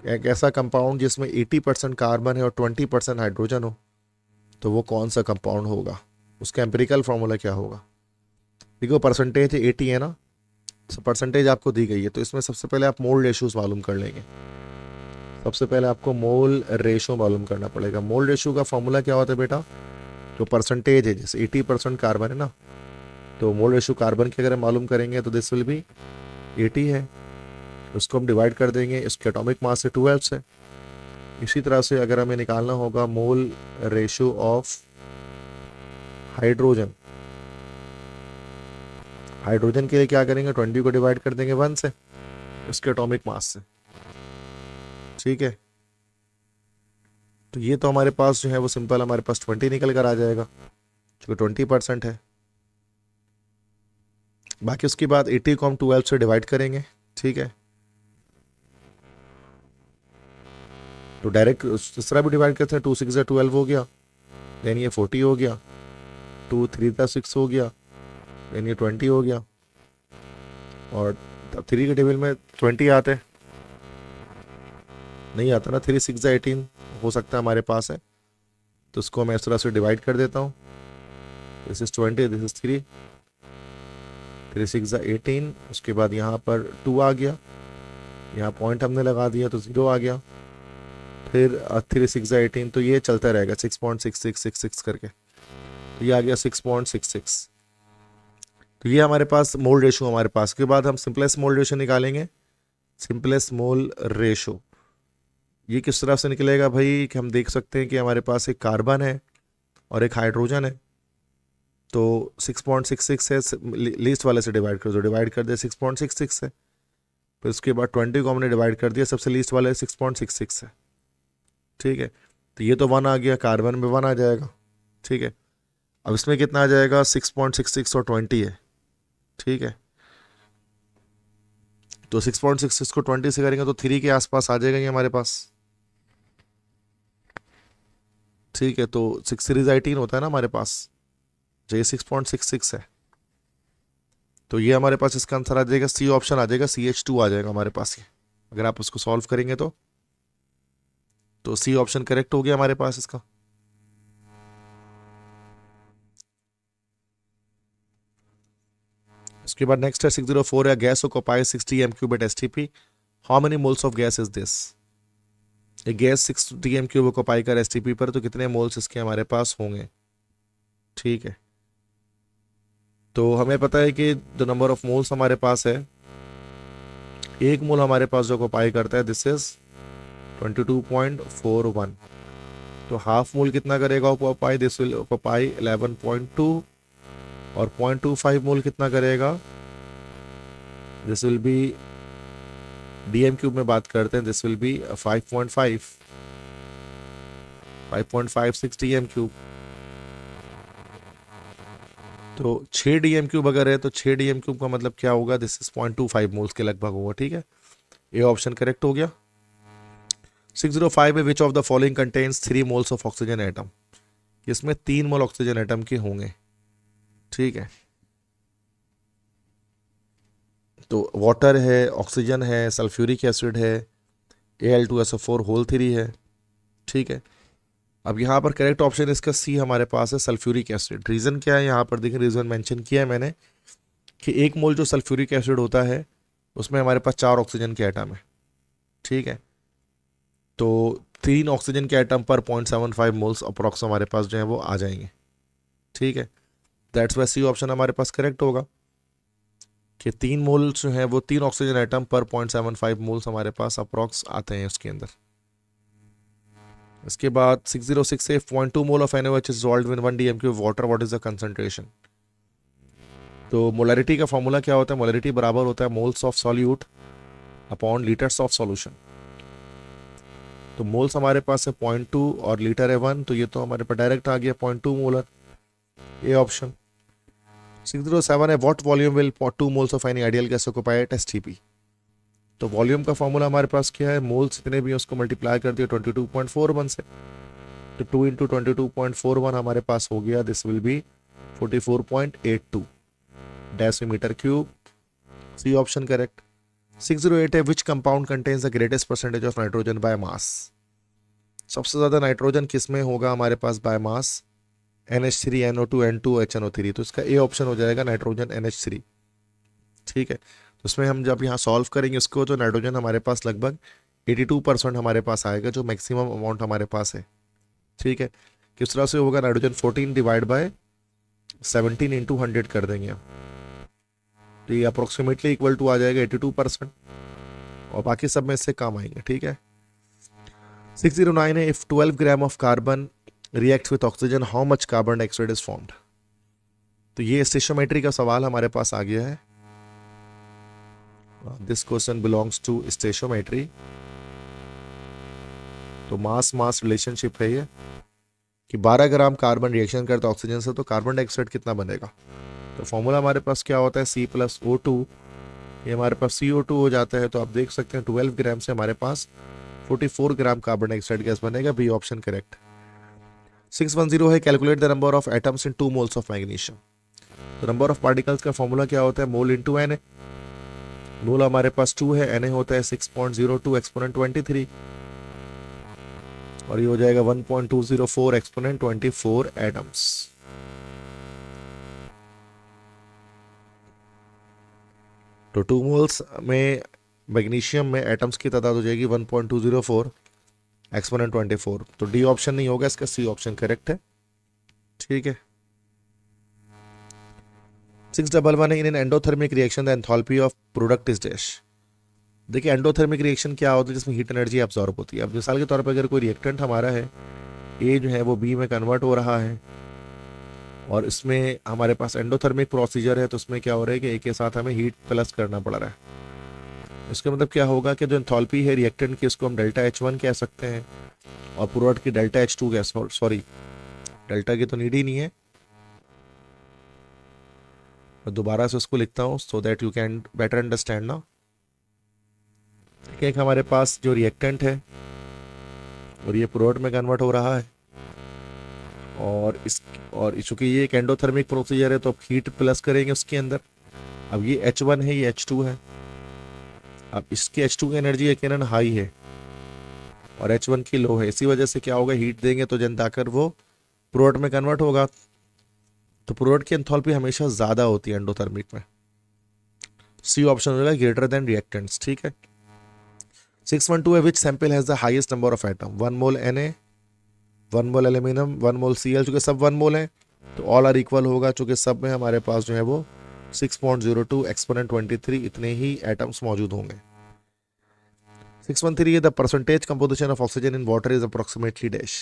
एक ऐसा कंपाउंड जिसमें 80% कार्बन है और 20% हाइड्रोजन हो, तो वो कौन सा कंपाउंड होगा, उसका एम्पिरिकल फॉर्मूला क्या होगा। देखो परसेंटेज 80 है ना, तो परसेंटेज आपको दी गई है, तो इसमें सबसे पहले आप मोल रेशोज मालूम कर लेंगे। सबसे पहले आपको मोल रेशो मालूम करना पड़ेगा। मोल रेशो का फॉर्मूला क्या होता है बेटा, जो परसेंटेज है, जैसे 80% कार्बन है ना, तो मोल रेशो कार्बन की अगर मालूम करेंगे तो दिस विल बी 80 है, उसको हम डिवाइड कर देंगे इसके एटॉमिक मास से 12 से। इसी तरह से अगर हमें निकालना होगा mole ratio of hydrogen, hydrogen के लिए क्या करेंगे, 20 को डिवाइड कर देंगे 1 से, उसके एटॉमिक मास से। ठीक है, तो ये तो हमारे पास जो है वो सिंपल हमारे पास 20 निकल कर आ जाएगा, क्योंकि 20% है। बाकी उसके बाद 80 को हम 12 से डिवाइड करेंगे, ठीक है। तो डायरेक्ट इस तरह भी डिवाइड करते हैं, 2 6 12 हो गया, देन ये 40 हो गया, 2 3 6 हो गया, देन ये 20 हो गया, और 3 के टेबल में 20 आते नहीं आता ना, 3 6 18 हो सकता है हमारे पास है, तो उसको मैं इस तरह से डिवाइड कर देता हूँ। दिस इज 20, दिस इज 3, 3 6 18, उसके बाद यहाँ पर 2 आ गया, यहाँ पॉइंट हमने लगा दिया तो 0 आ गया, फिर 3 6 18, तो ये चलता रहेगा 6.6666 करके, तो ये आ गया 6.66। तो ये हमारे पास मोल रेशो हमारे पास के बाद हम सिंपलेस्ट मोल रेशो निकालेंगे। सिंपलेस्ट मोल रेशो ये किस तरह से निकलेगा भाई, कि हम देख सकते हैं कि हमारे पास एक कार्बन है और एक हाइड्रोजन है, तो 6.66 है, लीस्ट वाले से डिवाइड कर दो, डिवाइड कर दिया 6.66 है, फिर उसके बाद 20 को हमने डिवाइड कर दिया सबसे लीस्ट वाले 6.66 है, ठीक है। तो ये तो 1 आ गया, कार्बन में 1 आ जाएगा, ठीक है। अब इसमें कितना आ जाएगा, 6.66 और 20 है, ठीक है। तो 6.66 को 20 से करेंगे तो 3 के आसपास आ जाएगा ये हमारे पास, ठीक है। तो 6 3 18 होता है ना हमारे पास, जो ये 6.66 है, तो ये हमारे पास इसका आंसर आ जाएगा, सी ऑप्शन आ जाएगा, CH2 आ जाएगा हमारे पास ये, अगर आप उसको सॉल्व करेंगे तो सी ऑप्शन करेक्ट हो गया हमारे पास इसका। इसके बाद नेक्स्ट है 604 है, gas occupy 60 m³ at STP, how many moles of gas is this. ये गैस 60 m³ ऑक्युपाई कर STP पर, तो कितने मोल्स इसके हमारे पास होंगे, ठीक है। तो हमें पता है कि द नंबर ऑफ मोल्स हमारे पास है, एक मोल हमारे पास जो ऑक्युपाई करता है दिस इज 22.41, तो हाफ मोल कितना करेगा ऑक्युपाई, दिस विल ऑक्युपाई 11.2, और 0.25 मोल कितना करेगा, दिस विल बी DM³ में बात करते हैं, दिस विल बी 5.56 DM³। तो 6 DM³ अगर है तो 6 DM³ का मतलब क्या होगा, दिस इज 0.25 मोल्स के लगभग होगा, ठीक है। ये ऑप्शन करेक्ट हो गया। 605 है, which of the following contains 3 moles of oxygen atom, इसमें 3 मोल ऑक्सीजन एटम के होंगे, ठीक है। तो वाटर है, ऑक्सीजन है, सल्फ्यूरिक एसिड है, Al2SO4 होल 3 है, ठीक है। अब यहाँ पर करेक्ट ऑप्शन इसका सी हमारे पास है, सल्फ्यूरिक एसिड। रीज़न क्या है, यहाँ पर देखिए रीज़न मेंशन किया है मैंने, कि एक मोल जो सल्फ्यूरिक एसिड होता है उसमें हमारे पास 4 ऑक्सीजन के एटम है, ठीक है। तो 3 ऑक्सीजन के एटम पर 0.75 मोल्स अप्रॉक्स हमारे पास जो है वो आ जाएंगे, ठीक है। दैट्स वाई सी ऑप्शन हमारे पास करेक्ट होगा, कि 3 मोल्स जो है वो 3 ऑक्सीजन एटम पर 0.75 मोल्स हमारे पास अप्रॉक्स आते हैं उसके अंदर। इसके बाद 606 से 0.2 mole of NaOH is dissolved in 1 DM³ water, what is the concentration. तो मोलरिटी का फॉर्मूला क्या होता है, मोलरिटी बराबर होता है moles of solute upon litres of solution. तो मोल्स हमारे पास है 0.2 और लीटर है 1, तो ये तो हमारे पास डायरेक्ट आ गया 0.2 मोलर, ये ऑप्शन। 607 है, what volume will 2 moles of any ideal gas occupy at STP। तो वॉल्यूम का फॉर्मूला हमारे पास क्या है, मोल्स इतने भी उसको मल्टीप्लाई कर दिया 22.41 से, तो 2 इंटू 22.41 हमारे पास हो गया, this will be 44.82 decimetre cube, C option correct. 608 है, विच compound contains the greatest percentage of nitrogen by mass. सबसे ज़्यादा नाइट्रोजन किस में होगा हमारे पास by mass, NH3 NO2 N2 HNO3, तो इसका ए ऑप्शन हो जाएगा नाइट्रोजन NH3, ठीक है। तो उसमें हम जब यहाँ सॉल्व करेंगे इसको, तो नाइट्रोजन हमारे पास लगभग 82% हमारे पास आएगा, जो मैक्सिमम अमाउंट हमारे पास है, ठीक है। किस तरह से होगा, नाइट्रोजन 14 डिवाइड बाय 17 इंटू 100 कर देंगे हम, तो ये अप्रोक्सीमेटली इक्वल टू आ जाएगा 82%, और बाकी सब में इससे कम आएंगे, ठीक है। 609 है, if 12 gram of carbon react with oxygen how much carbon dioxide is formed. तो ये स्टेशियोमेट्री का सवाल हमारे पास आ गया है, दिस क्वेश्चन बिलोंग्स टू स्टेशियोमेट्री। तो मास मास रिलेशनशिप है ये, कि 12 ग्राम कार्बन रिएक्शन करता है ऑक्सीजन से, तो कार्बन डाइऑक्साइड कितना बनेगा, तो फॉर्मूला हमारे पास क्या होता है, C प्लस O2, ये हमारे पास CO2 हो जाता है। तो आप देख सकते हैं 12 ग्राम से हमारे पास 44 ग्राम कार्बन डाइऑक्साइड गैस बनेगा। B option correct. 610 है, calculate the number of atoms in 2 moles of magnesium. तो नंबर ऑफ पार्टिकल्स का फॉर्मूला क्या होता है, मोल इंटू एन। मोल हमारे पास 2 है, एन होता है 6.02 एक्सपोनेंट 23, और ये हो जाएगा 1.204 एक्सपोनेंट 24 एटम्स। तो 2 मोल्स में मैग्नीशियम में एटम्स की तादाद हो जाएगी 1.204 एक्सपोनेंट 24। तो डी ऑप्शन नहीं होगा, इसका सी ऑप्शन करेक्ट है। ठीक है। 611 है, in an endothermic reaction the enthalpy of product is dash. देखिए एंडोथर्मिक रिएक्शन क्या होता है, जिसमें हीट एनर्जी एब्जॉर्ब होती है। अब मिसाल के तौर पर अगर कोई रिएक्टेंट हमारा है, ए जो है वो बी में कन्वर्ट हो रहा है, और इसमें हमारे पास एंडोथर्मिक प्रोसीजर है, तो उसमें क्या हो रहा है कि ए के साथ हमें हीट प्लस करना पड़ रहा है। इसका मतलब क्या होगा कि जो एंथैल्पी है रिएक्टेंट की, उसको हम डेल्टा H1 कह सकते हैं, और प्रोडक्ट की डेल्टा H2 कह, सॉरी डेल्टा की तो नीड ही नहीं है, मैं दोबारा से उसको लिखता हूँ so that you can better understand ना। एक हमारे पास जो रिएक्टेंट है और ये प्रोडक्ट में कन्वर्ट हो रहा है, और चूंकि ये एक एंडोथर्मिक प्रोसीजर है, तो अब हीट प्लस करेंगे उसके अंदर। अब ये H1 है, ये H2 है। अब इसकी H2 की एनर्जी यकीनन हाई है और H1 की लो है, इसी वजह से क्या होगा, हीट देंगे तो जन आकर वो प्रोडक्ट में कन्वर्ट होगा। तो प्रोडक्ट की एंथैल्पी हमेशा ज़्यादा होती है एंडोथर्मिक में। सी ऑप्शन होगा ग्रेटर देन रिएक्टेंट्स। ठीक है। 612 है, which sample has the highest number of atom, 1 mole Na, 1 mole aluminium, 1 mole Cl। चूँकि सब 1 मोल है तो ऑल आर इक्वल होगा, चूँकि सब में हमारे पास जो है वो 6.02 एक्सपोनेंट 23 इतने ही एटम्स मौजूद होंगे। 613 है, the percentage composition of oxygen in water is approximately dash.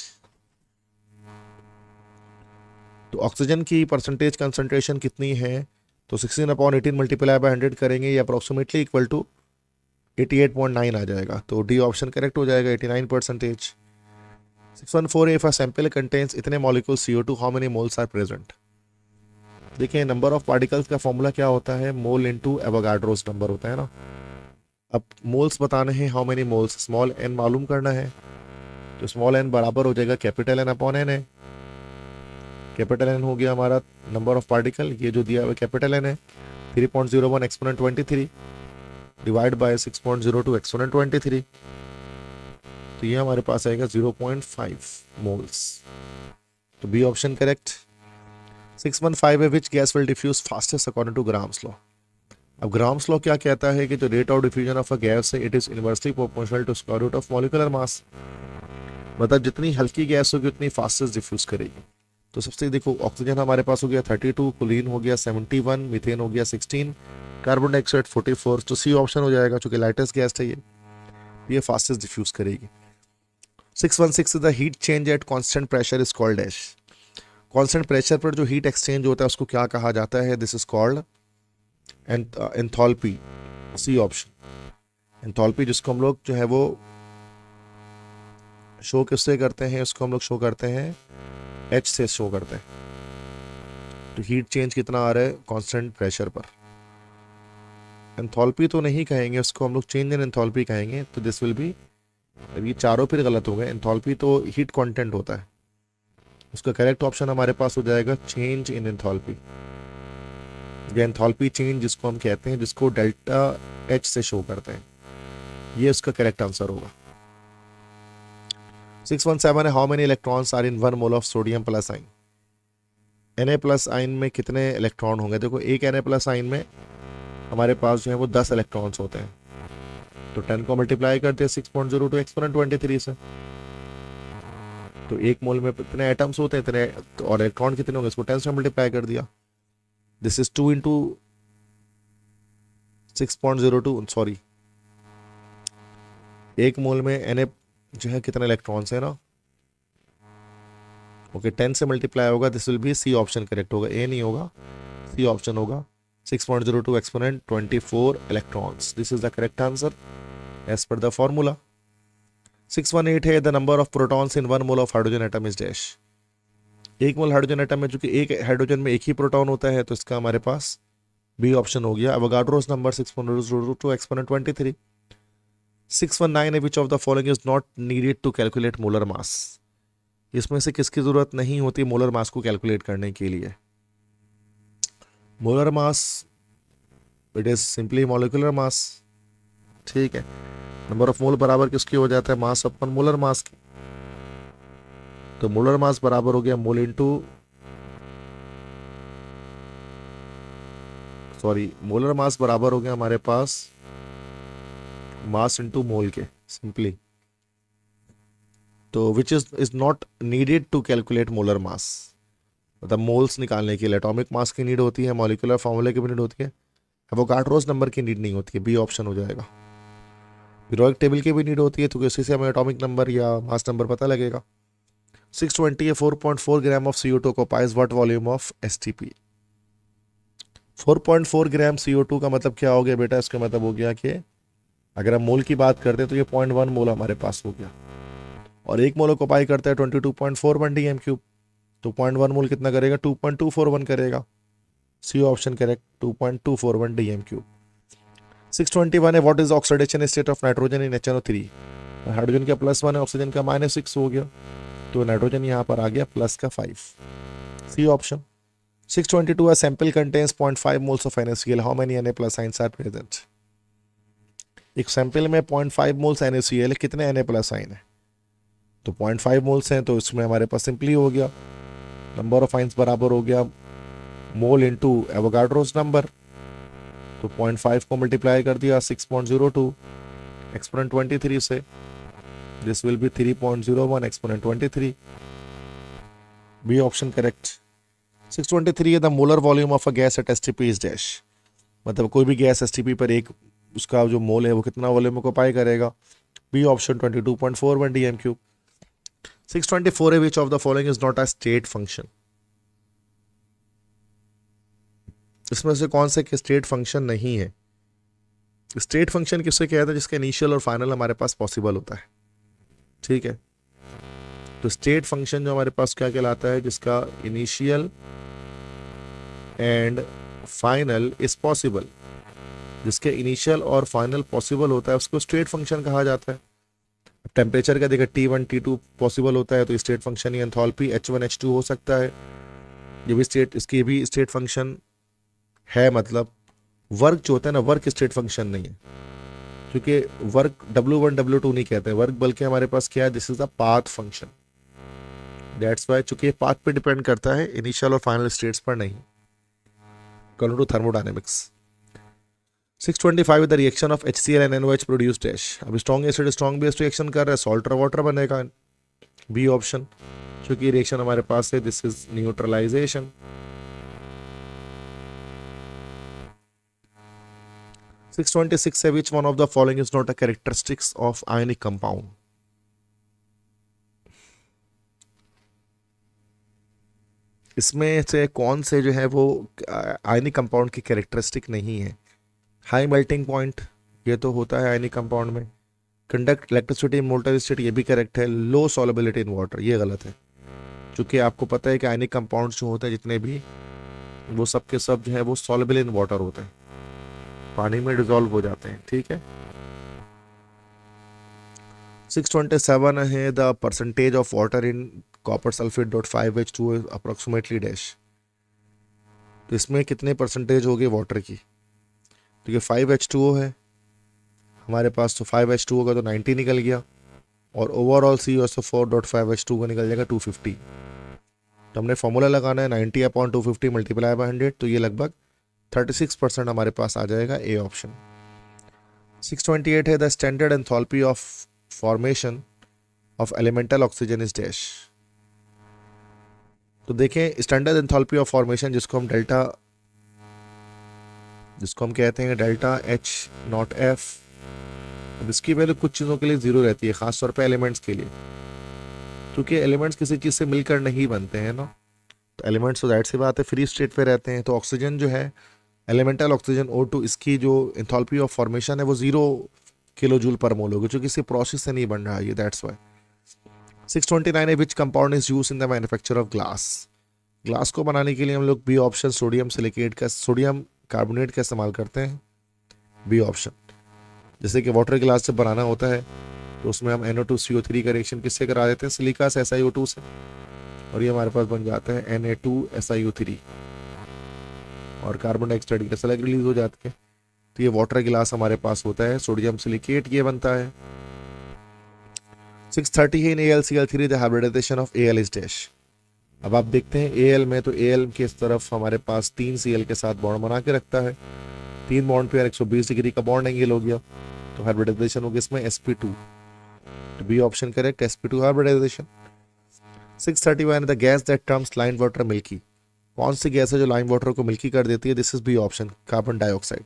तो ऑक्सीजन की परसेंटेज कंसंट्रेशन कितनी है, तो 16/18 मल्टीप्लाई बाय 100 करेंगे, ये अप्रोक्सीमेटली इक्वल टू 88.9 आ जाएगा। तो डी ऑप्शन करेक्ट हो जाएगा, 89%। 614 इफ अ सैंपल कंटेन्स इतने molecule CO2 how many moles are present. देखिए नंबर ऑफ पार्टिकल्स का फॉर्मूला क्या होता है, मोल इनटू एवोगाड्रोस नंबर होता है ना। अब मोल्स बताने हैं, how many moles, small n मालूम करना है, तो स्मॉल n बराबर हो जाएगा कैपिटल N अपॉन N है। कैपिटल N हो गया हमारा नंबर ऑफ पार्टिकल, ये जो दिया हुआ कैपिटल N है 3.01 एक्सपोनेंट 23 डिवाइड बाय 6.02 एक्सपोनेंट 23, तो ये हमारे पास आएगा 0.5 मोल्स। तो बी ऑप्शन करेक्ट। 615 है, which gas will diffuse fastest according to Graham's law. अब ग्राम्स लॉ क्या कहता है कि जो rate of diffusion of a gas है, it is inversely proportional to square root of molecular mass. मतलब जितनी हल्की गैस होगी उतनी फास्टेस्ट डिफ्यूज करेगी। तो सबसे देखो ऑक्सीजन हमारे पास हो गया 32, क्लोरीन हो गया 71, मीथेन हो गया 16, कार्बन डाइऑक्साइड 44। तो सी ऑप्शन हो जाएगा, चूंकि लाइटेस्ट गैस है ये फास्टेस्ट डिफ्यूज करेगी। 616 the heat change at constant pressure is called dash. Constant pressure पर जो हीट एक्सचेंज होता है उसको क्या कहा जाता है, this is called enthalpy. C option enthalpy, जिसको हम लोग जो है वो शो किससे करते हैं, उसको हम लोग शो करते हैं H से शो करते हैं। तो हीट चेंज कितना आ रहा है कांस्टेंट प्रेशर पर। एंथैल्पी तो नहीं कहेंगे, उसको हम लोग चेंज इन एंथैल्पी कहेंगे। तो दिस विल बी, ये चारों फिर गलत हो गए। एंथैल्पी तो हीट कंटेंट होता है, उसका करेक्ट ऑप्शन हमारे पास हो जाएगा चेंज इन एंथैल्पी। ये एंथैल्पी चेंज जिसको हम कहते हैं, जिसको डेल्टा H से शो करते हैं, ये उसका करेक्ट आंसर होगा। 617 है, how many electrons are in 1 mole of sodium plus ion. Na plus ion में कितने इलेक्ट्रॉन होंगे, देखो एक Na प्लस आइन में हमारे पास जो है वो 10 इलेक्ट्रॉन्स होते हैं, तो 10 को मल्टीप्लाई करते हैं 6.02 एक्सपोनेंट 23 से, तो एक मोल में कितने एटम्स होते हैं इतने, तो और इलेक्ट्रॉन कितने होंगे, इसको 10 से मल्टीप्लाई कर दिया। दिस इज 2 इंटू 6.02, सॉरी एक मोल में Na जो है कितने इलेक्ट्रॉन्स है ना, ओके 10 से मल्टीप्लाई होगा। This will be C option correct होगा, ए नहीं होगा, सी ऑप्शन होगा 6.02 exponent 24 electrons. This is the correct answer as per the formula. 618 है, the number of protons in 1 mole of hydrogen atom is dash. एक mole hydrogen atom में, चूंकि एक hydrogen में एक ही प्रोटॉन होता है, तो इसका हमारे पास बी ऑप्शन हो गया। अवोगाड्रोस नंबर 6.02 एक्सपोनेंट 23। 619 है, which of the following is not needed to calculate molar mass. इसमें से किसकी जरूरत नहीं होती मोलर मास को कैलकुलेट करने के लिए? Molar mass, it is simply molecular mass, ठीक है। नंबर ऑफ मोल बराबर किसकी हो जाता है? मास अपन मोलर मास की। तो मोलर मास बराबर हो गया mole into, sorry, molar mass बराबर हो गया हमारे पास मास इंटू मोल के, सिंपली। तो which is not needed to calculate molar mass, मतलब मोल्स निकालने के लिए एटॉमिक मास की नीड होती है, मॉलिक्यूलर फॉर्मूले की भी नीड होती है, एवोगाड्रोस नंबर की नीड नहीं होती है, बी ऑप्शन हो जाएगा। पीरियोडिक टेबल की भी नीड होती है, तो इसी से हमें एटॉमिक नंबर या मास नंबर पता लगेगा। 620 है, 4.4 ग्राम of CO2 occupies what volume of STP। 4.4 gram CO2 का मतलब क्या हो गया बेटा? इसका मतलब हो गया कि अगर हम मोल की बात करते हैं तो ये 0.1 मोल हमारे पास हो गया, और एक मोल ऑक्युपाई करता है 22.41 DM3, तो 0.1 मोल कितना करेगा? 2.241 करेगा। सी ऑप्शन करेक्ट, 2.241 DM3। 621 है, what is oxidation state of nitrogen in HNO3। Hydrogen का +1 है, ऑक्सीजन का -6 हो गया, तो नाइट्रोजन यहाँ पर आ गया प्लस का 5, सी ऑप्शन। 622 है, sample contains 0.5 moles of NaCl, how many Na plus ions are present. एक सैंपल में 0.5 मोल्स NaCl है, कितने Na प्लस आइन है? तो 0.5 मोल्स हैं, तो इसमें हमारे पास सिंपली हो गया नंबर ऑफ आइंस बराबर हो गया मोल इंटू एवोगाड्रोस नंबर, तो 0.5 को मल्टीप्लाई कर दिया 6.02 एक्सपोनेंट 23 से, this will be 3.01 exponent 23, B option correct. 623 है, the molar volume of a gas at STP is dash, मतलब कोई भी गैस STP पर एक उसका जो मोल है वो कितना वॉल्यूम को पाई करेगा? B option 22.41 DM3। 624 है, which of the following is not a state function. इसमें से कौन से स्टेट फंक्शन नहीं है? स्टेट फंक्शन किससे कहते हैं? जिसका इनिशियल और फाइनल हमारे पास पॉसिबल होता है, ठीक है। तो स्टेट फंक्शन जो हमारे पास क्या कहलाता है? जिसका initial and final is possible, जिसके इनिशियल और फाइनल पॉसिबल होता है उसको स्टेट फंक्शन कहा जाता है। टेम्परेचर का देखा T1 T2 पॉसिबल होता है, तो स्टेट फंक्शन ही एंथैल्पी H1 H2 हो सकता है, ये भी स्टेट, इसकी भी स्टेट फंक्शन है। मतलब वर्क जो होता है ना, वर्क स्टेट फंक्शन नहीं है, क्योंकि वर्क W1 W2 नहीं कहते हैं वर्क, बल्कि हमारे पास क्या है? This is a path function, that's why, चूंकि ये पाथ पे डिपेंड करता है, इनिशियल और फाइनल स्टेट्स पर नहीं। According to thermodynamics. 625 the reaction of HCl and NOH produce dash. अब strong acid strong base reaction कर रहा है, सॉल्ट और वाटर बनेगा, बी ऑप्शन, क्योंकि रिएक्शन हमारे पास है, दिस इज न्यूट्रलाइजेशन। 626 है, which one of the following is not a characteristics of ionic compound. इसमें से कौन से जो है वो आयनिक कंपाउंड की कैरेक्टरिस्टिक नहीं है? हाई मेल्टिंग पॉइंट, ये तो होता है आयनिक कंपाउंड में। Conduct electricity in molten state, ये भी करेक्ट है। लो सॉल्युबिलिटी इन वाटर, ये गलत है, क्योंकि आपको पता है कि आयनिक कंपाउंड्स जो होते हैं जितने भी, वो सब के सब जो है वो सॉल्युबल इन वाटर होते हैं, पानी में डिजोल्व हो जाते हैं, ठीक है। 627 है, the percentage of water in copper sulphate dot 5H2 approximately dash. तो इसमें कितने परसेंटेज हो गए वाटर की? तो ये 5H2O है हमारे पास, तो 5H2O का तो 90 निकल गया, और ओवरऑल CuSO4.5H2 का निकल जाएगा 250। तो हमने फॉर्मूला लगाना है 90/250 मल्टीप्लाई बाय 100, तो ये लगभग 36% हमारे पास आ जाएगा, ए ऑप्शन। 628 है, the standard enthalpy of formation of elemental oxygen is dash. तो देखें, स्टैंडर्ड एंथैल्पी ऑफ फॉर्मेशन जिसको हम कहते हैं डेल्टा H0F, अब इसकी वैल्यू कुछ चीज़ों के लिए 0 रहती है, खासतौर पे एलिमेंट्स के लिए, क्योंकि एलिमेंट्स किसी चीज़ से मिलकर नहीं बनते हैं ना, तो एलिमेंट्स तो जाहिर सी बात है फ्री स्टेट पे रहते हैं। तो ऑक्सीजन जो है, एलिमेंटल ऑक्सीजन O2, इसकी जो एंथैल्पी ऑफ फॉर्मेशन है वो 0 किलो जूल पर मोल होगी, जो किसी प्रोसेस से नहीं बन रहा है, दैट्स वाई। 629 है विच compound is use in the manufacture of glass. Glass को बनाने के लिए हम लोग बी ऑप्शन सोडियम सिलिकेट का सोडियम कार्बोनेट का इस्तेमाल करते हैं, बी ऑप्शन। जैसे कि वाटर ग्लास जब बनाना होता है तो उसमें हम NO2CO3 का रिएक्शन किससे करा देते हैं, सिलिका से SiO2 से, और ये हमारे पास बन जाता है Na2SiO3 और कार्बन डाइऑक्साइड गैस अलग रिलीज हो जाती है। तो ये वाटर गिलास हमारे पास होता है, सोडियम सिलिकेट ये बनता है। 630 है in AlCl3 the hybridization of Al is dash. अब आप देखते हैं Al में, तो Al की इस तरफ हमारे पास 3 Cl के साथ बॉन्ड बना के रखता है, 3 बॉन्ड पे 120 डिग्री का बॉन्ड एंगल हो गया, तो हाइब्रिडाइजेशन हो गया इसमें sp2, तो B option correct, sp2 hybridization. 631 the gas that turns lime water milky. कौन सी गैस है जो लाइम वाटर को मिल्की कर देती है, this is B option, carbon dioxide.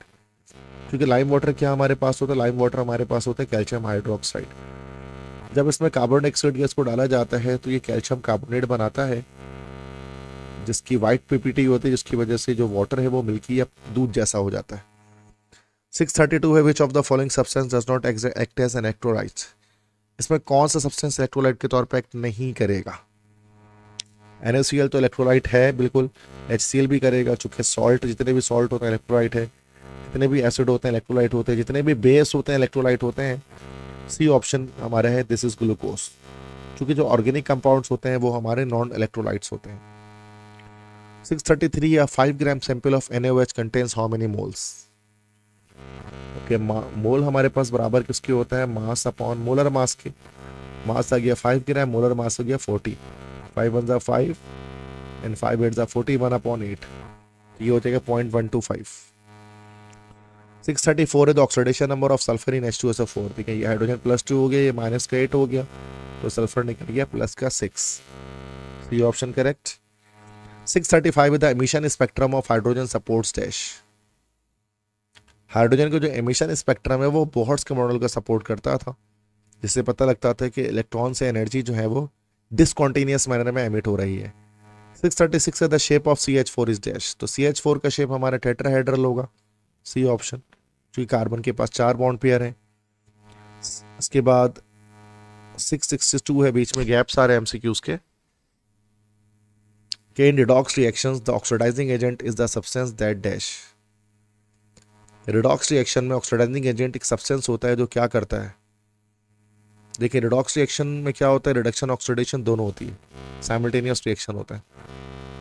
क्योंकि लाइम वाटर क्या हमारे पास होता है, लाइम वाटर हमारे पास होता है कैल्शियम हाइड्रोक्साइड। जब इसमें कार्बन डाइऑक्साइड गैस को डाला जाता है तो ये कैल्शियम कार्बोनेट बनाता है, जिसकी वाइट पीपीटी होती है, जिसकी वजह से जो वाटर है वो मिल्की या दूध जैसा हो जाता है। 632 है which of the following substance does not act as an electrolyte. इसमें कौन सा सब्सटेंस इलेक्ट्रोलाइट के तौर पर एक्ट नहीं करेगा। NaCl तो इलेक्ट्रोलाइट है बिल्कुल, HCl भी करेगा, चूंकि सॉल्ट, जितने भी सॉल्ट होते हैं इलेक्ट्रोलाइट है, जितने भी एसिड होते हैं इलेक्ट्रोलाइट होते हैं, जितने भी बेस होते हैं इलेक्ट्रोलाइट होते हैं। सी ऑप्शन हमारा है, दिस इज ग्लूकोज, क्योंकि जो ऑर्गेनिक कंपाउंड्स होते हैं वो हमारे नॉन इलेक्ट्रोलाइट्स होते हैं। 633 या 5 gram sample of NaOH contains how many moles. Okay, mole हमारे पास बराबर किसके होता है, मास अपॉन मोलर मास के। मास आ गया 5 ग्राम, मोलर मास हो गया 40, 5 1 जा 5 एंड 5 8 जा 40, 1/8, ये हो जाएगा 0.125। 634 है the oxidation number of sulphur in H2SO4। ठीक है, ये हाइड्रोजन +2 हो गया, ये -8 हो गया, तो सल्फर निकल गया +6, सी ऑप्शन करेक्ट। 635 है the emission spectrum of hydrogen supports dash. Hydrogen का जो एमिशन स्पेक्ट्रम है वो बोहर्ट्ज के मॉडल का सपोर्ट करता था, जिससे पता लगता था कि इलेक्ट्रॉन से एनर्जी जो है वो डिसकॉन्टिन्यूस मैनर में एमिट हो रही है। 636 है the shape of CH4 is dash. तो CH4 का शेप हमारा टेट्राहेड्रल होगा, सी ऑप्शन, क्योंकि कार्बन के पास 4 बॉन्ड पेयर हैं। इसके बाद 662 है, बीच में गैप्स आ रहे हैं MCQs के। In redox reactions the oxidizing agent is the substance that dash। Redox reaction में ऑक्सीडाइजिंग एजेंट एक सब्सटेंस होता है जो क्या करता है। देखिए, रिडॉक्स रिएक्शन में क्या होता है, रिडक्शन ऑक्सीडेशन दोनों होती है, साइमल्टेनियस रिएक्शन होता है।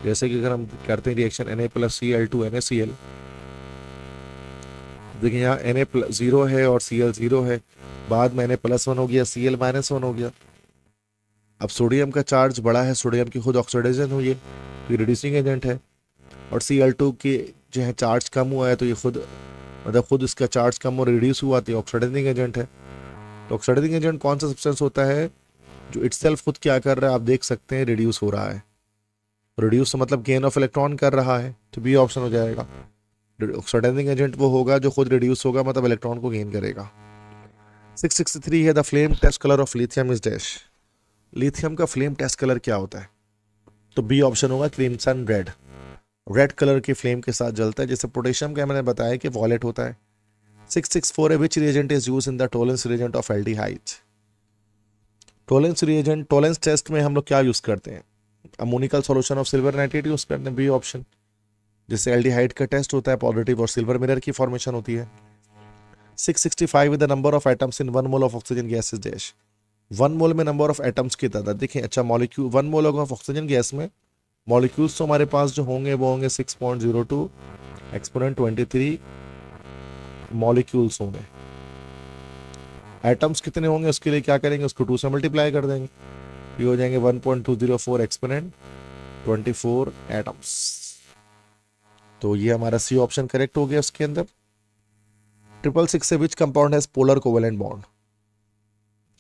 जैसे कि अगर हम करते हैं रिएक्शन Na+Cl2 NaCl, देखिए यहाँ Na+0 है और Cl 0 है, बाद में Na+1 हो गया, Cl -1 हो गया। अब सोडियम का चार्ज बड़ा है, सोडियम की खुद ऑक्सीडेशन हुई है तो ये रिड्यूसिंग एजेंट है, और Cl2 की जो है चार्ज कम हुआ है तो ये खुद इसका चार्ज कम और रिड्यूस हुआ तो ये ऑक्सीडाइजिंग एजेंट है। तो ऑक्सीडाइजिंग एजेंट कौन सा सब्सटेंस होता है जो इटसेल्फ खुद क्या कर रहा है, आप देख सकते हैं रिड्यूस हो रहा है। रिड्यूस मतलब गेन ऑफ इलेक्ट्रॉन कर रहा है, तो बी ऑप्शन हो जाएगा। ऑक्सीडाइजिंग एजेंट वो होगा जो खुद रिड्यूस होगा, मतलब इलेक्ट्रॉन को गेन करेगा। 663 है the flame test colour of lithium is dash. Lithium का फ्लेम टेस्ट कलर क्या होता है, तो बी ऑप्शन होगा, क्रिम्सन रेड। रेड कलर की फ्लेम के साथ जलता है, जैसे पोटेशियम का मैंने बताया कि वॉलेट होता है। 664 है which reagent is use in the Tollens reagent of aldehyde. Tollens reagent, Tollens test में हम लोग क्या यूज करते हैं, ammoniacal solution of silver nitrate use करते हैं, बी ऑप्शन। जिससे एल्डिहाइड का टेस्ट होता है, पॉजिटिव और सिल्वर मिरर की फॉर्मेशन होती है। 665 with the number of atoms in 1 mole of oxygen gas is dash. 1 मोल में नंबर ऑफ एटम्स की तादाद देखिए, अच्छा molecule 1 mole of oxygen gas में मॉलिक्यूल्स तो हमारे पास जो होंगे वो होंगे 6.02 एक्सपोनेंट 23 मॉलिक्यूल्स होंगे। एटम्स कितने होंगे उसके लिए क्या करेंगे, उसको 2 से मल्टीप्लाई कर देंगे, ये हो जाएंगे 1.204 एक्सपोनेंट 24 एटम्स। तो ये हमारा सी ऑप्शन करेक्ट हो गया। उसके अंदर 666 से which compound has polar covalent bond.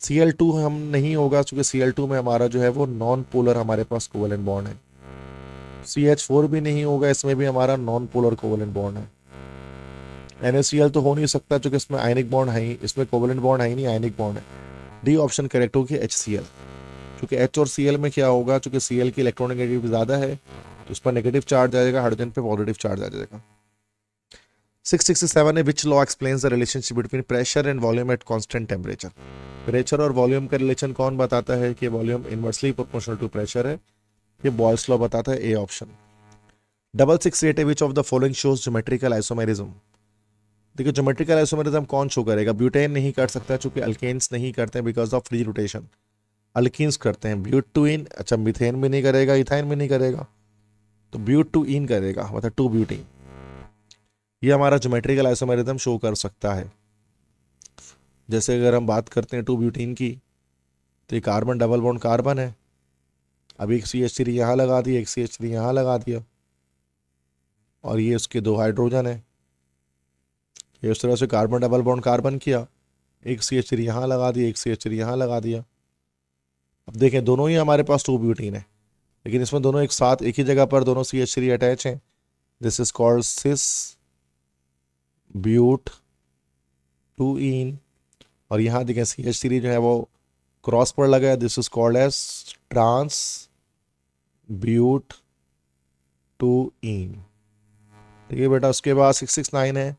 Cl2 हम नहीं होगा, क्योंकि Cl2 में हमारा जो है वो नॉन पोलर हमारे पास कोवेलेंट बॉन्ड है। CH4 भी नहीं होगा, इसमें भी हमारा नॉन पोलर कोवेलेंट बॉन्ड है। NaCl तो हो नहीं सकता क्योंकि इसमें आयनिक बॉन्ड है ही, इसमें कोवेलेंट बॉन्ड है ही नहीं, आयनिक बॉन्ड है। डी ऑप्शन करेक्ट होगी, HCl। क्योंकि H और Cl में क्या होगा, क्योंकि Cl की इलेक्ट्रोनेगेटिविटी ज़्यादा है तो उस पर नेगेटिव चार्ज आ जाएगा, हाइड्रोजन पे पॉजिटिव चार्ज आ जाएगा। 667 है which law explains the relationship between pressure and volume at constant temperature. Pressure और वॉल्यूम का रिलेशन कौन बताता है कि volume inversely proportional to pressure है? ये बॉयल्स लॉ बताता है, ए ऑप्शन। 668 है which of the following shows geometrical isomerism. देखिए ज्योमेट्रिकल आइसोमेरिज्म कौन शो करेगा? ब्यूटेन नहीं कर सकता चूंकि अल्केन्स नहीं करते हैं because of free rotation, alkenes करते हैं। ब्यूटूइन, अच्छा मिथेन भी नहीं करेगा, इथाइन भी नहीं करेगा, तो ब्यूटूइन करेगा, मतलब टू ब्यूटीन। ये हमारा ज्योमेट्रिकल आइसोमेरिज्म शो कर सकता है। जैसे अगर हम बात करते हैं टू ब्यूटीन की, तो ये कार्बन डबल बॉन्ड कार्बन है, अब एक CH3 यहाँ लगा दिया, एक CH3 यहाँ लगा दिया, और ये उसके दो हाइड्रोजन है। ये उस तरह से कार्बन डबल बॉन्ड कार्बन किया, एक CH3 यहाँ लगा दिया, एक CH3 यहाँ लगा दिया। अब देखें दोनों ही हमारे पास टू ब्यूटीन है, लेकिन इसमें दोनों एक साथ एक ही जगह पर दोनों CH3 अटैच हैं। This is called cis but two ene, और यहाँ देखें CH3 जो है वो क्रॉस पर लगा है, this is called as trans but two ene. ठीक है बेटा। उसके बाद 669 है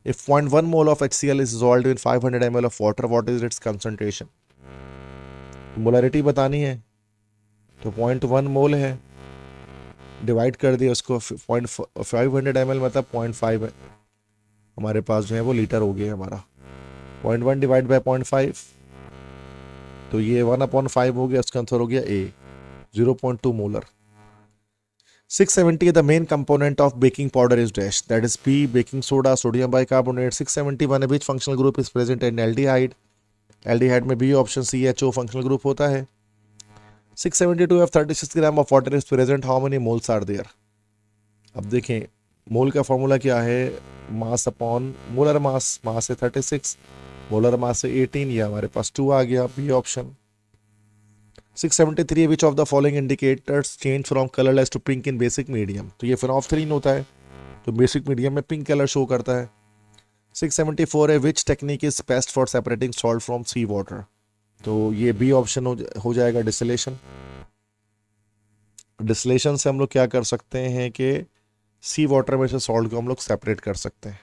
if 0.1 mole of HCl is dissolved in 500 ml of water, what is its concentration? Molarity बतानी है, तो 0.1 मोल है, डिवाइड कर दिया उसको 500 ml, मतलब 0.5 है हमारे पास जो है वो लीटर हो गया हमारा। 0.1 डिवाइड बाई 0.5, तो ये 1/5 हो गया, इसका आंसर हो गया A, 0.2 molar. 670 the main component of baking powder is dash, that is P, baking soda, sodium bicarbonate. 671 which functional group is present in aldehyde, aldehyde में B option CHO functional group होता है। 672 if 36 gram of water is present, how many moles are there? अब देखें मोल का formula क्या है, mass upon molar mass, मास है 36, molar mass है 18, ये हमारे पास 2 आ गया, B option. 673 which of the following indicators change from colourless to pink in basic medium, तो ये फिनोल्फ्थलीन होता है, तो बेसिक मीडियम में पिंक कलर शो करता है। 674 है which technique is best for separating salt from sea water, तो ये बी ऑप्शन हो जाएगा, डिस्टिलेशन। डिस्टिलेशन से हम लोग क्या कर सकते हैं कि सी वाटर में से सॉल्ट को हम लोग सेपरेट कर सकते हैं।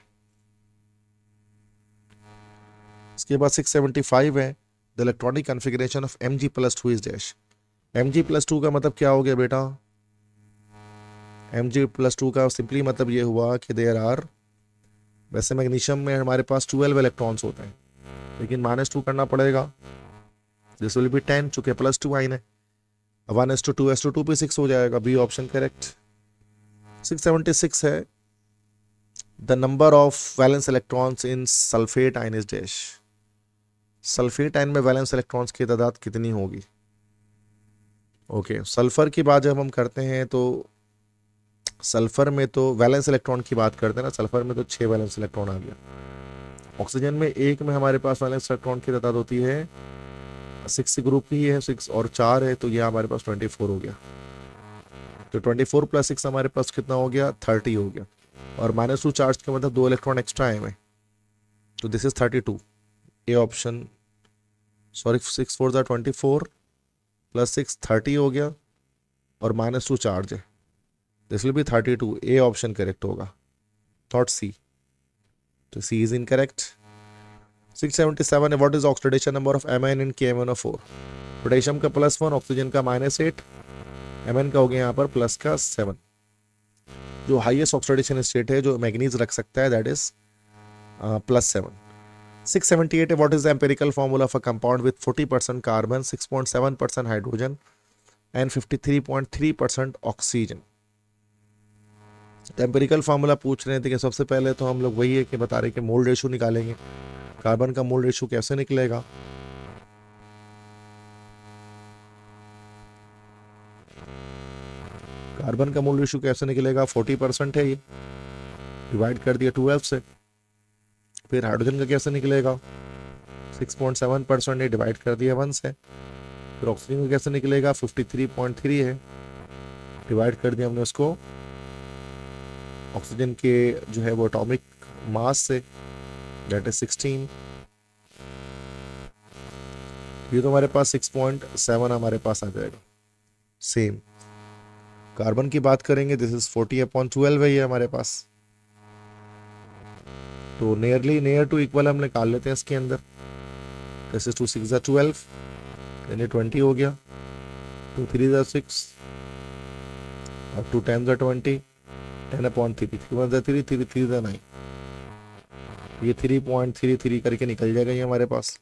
इसके बाद 675 है the electronic configuration of Mg+2 is dash. Mg+2 का मतलब क्या हो गया बेटा? Mg+2 का सिंपली मतलब ये हुआ कि देयर आर, वैसे मैग्नीशियम में हमारे पास 12 इलेक्ट्रॉन्स होते हैं, लेकिन -2 करना पड़ेगा, दिस विल बी 10, चूंकि +2 आइन है, 1:2 2 पे 6 हो जाएगा, बी ऑप्शन करेक्ट। 676 है the number of valence electrons in sulphate ion is dash. Sulphate ion में वैलेंस इलेक्ट्रॉन्स की तादाद कितनी होगी? ओके, सल्फर की बात जब हम करते हैं तो सल्फर में तो वैलेंस इलेक्ट्रॉन की बात करते हैं ना, सल्फर में तो 6 वैलेंस इलेक्ट्रॉन आ गया। ऑक्सीजन में एक में हमारे पास वैलेंस इलेक्ट्रॉन की तादाद होती है 6 ग्रुप की है, 6 और 4 है, तो ये हमारे पास 24 हो गया, तो 24 + 6 हमारे पास कितना हो गया? 30 हो गया, और -2 चार्ज का मतलब 2 इलेक्ट्रॉन एक्स्ट्रा है में, तो this is 32, A option. Sorry 6 4 24 + 6 30 हो गया, और -2 चार्ज है, this will B 32, A option correct होगा, थॉट सी, तो सी इज इनकरेक्ट। 677 है what is oxidation number of amine in KMnO4, potassium का +1, ऑक्सीजन का -8, एमएन का हो गया यहाँ पर प्लस का 7। जो हाईएस्ट ऑक्सीडेशन स्टेट है जो मैग्नीज रख सकता है दैट इज +7। 678 है what is the empirical formula of a compound with 40% carbon, 6.7% hydrogen and 53.3% oxygen. Empirical formula पूछ रहे थे कि सबसे पहले तो हम लोग वही है कि बता रहे कि मोल रेशो निकालेंगे। कार्बन का मोल रेशो कैसे निकलेगा? कार्बन का मोल रेशो कैसे निकलेगा? 40% है, ये डिवाइड कर दिया 12 से। फिर हाइड्रोजन का कैसे निकलेगा? 6.7% है, डिवाइड कर दिया 1 से। फिर ऑक्सीजन का कैसे निकलेगा? 53.3 है, डिवाइड कर दिया हमने उसको ऑक्सीजन के जो है वो एटॉमिक मास से, दैट इज 16। ये तो हमारे पास 6.7 हमारे पास आ जाएगा। सेम कार्बन की बात करेंगे, दिस इज 40/12 है ये हमारे पास। तो नियर टू इक्वल हम निकाल लेते हैं इसके अंदर। दिस इज 2 6 12, यानी 20 हो गया। 2 3 6 और 2 10 20, 10/3, 3 1 3, 3 3 9, ये 3.33 करके निकल जाएगा ये हमारे पास।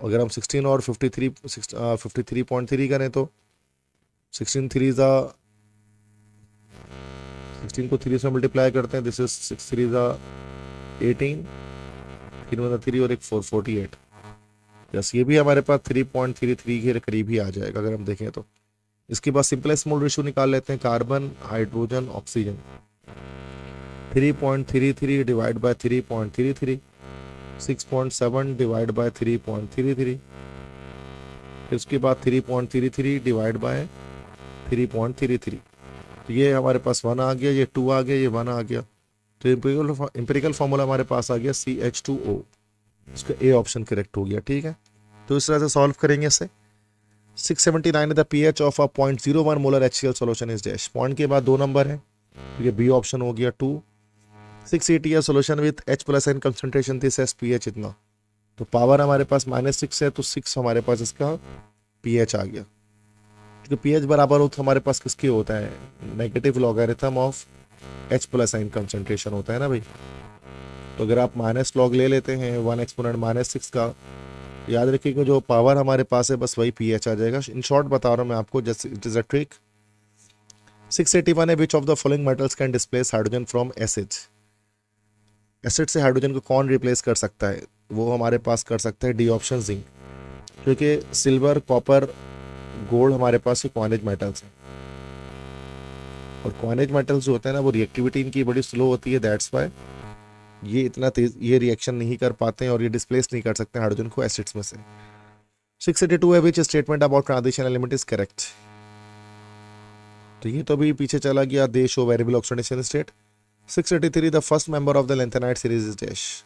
अगर हम 16 और 53.3 करें तो 16 को 3 से मल्टीप्लाई करते हैं, दिस इज 6 3 18, 3 और एक 448। यस, ये भी हमारे पास 3.33 के करीब ही आ जाएगा अगर हम देखें तो। इसके बाद सिंपलेस्ट मोल रेशियो निकाल लेते हैं, carbon hydrogen oxygen. 3.33 divide by 3.33, 6.7 divide by 3.33, इसके बाद 3.33 डिवाइड बाय 3.33। तो ये हमारे पास 1 आ गया, ये 2 आ गया, ये 1 आ गया। तो इंपेरिकल फार्मूला हमारे पास आ गया CH2O। इसका ए ऑप्शन करेक्ट हो गया। ठीक है, तो इस तरह से सॉल्व करेंगे इसे। 679 the pH of a 0.01 molar HCl solution is dash. Point के बाद 2 नंबर है, तो ये बी ऑप्शन हो गया 2। 680 solution with H+ ion concentration this has pH इतना। तो पावर हमारे पास -6 है, तो 6 हमारे पास इसका pH आ गया। क्योंकि pH बराबर हो तो हमारे पास किसके होता है, negative logarithm of H+ ion concentration होता है ना भाई। तो अगर आप माइनस लॉग ले लेते हैं 1 एक्सपोनेंट -6 का, याद रखिए कि जो पावर हमारे पास है बस वही pH आ जाएगा। इन शॉर्ट बता रहा हूँ मैं आपको, just it is a trick. 681 है, which of the following metals can displace hydrogen from acid. Acid से हाइड्रोजन को कौन रिप्लेस कर सकता है, वो हमारे पास कर सकता है डी ऑप्शन, जिंक। क्योंकि सिल्वर, कॉपर, गोल्ड हमारे पास क्वानिज मेटल्स हैं, और क्वानिज मेटल्स जो होते हैं ना वो रिएक्टिविटी इनकी बड़ी स्लो होती है, दैट्स वाई ये इतना तेज ये रिएक्शन नहीं कर पाते हैं और ये डिस्प्लेस नहीं कर सकते हाइड्रोजन को एसिड्स में से। 682 है, which statement about transition element is correct. तो ये तो अभी पीछे चला गया, दे show variable oxidation state. 683 the first member of the lanthanide series is dash.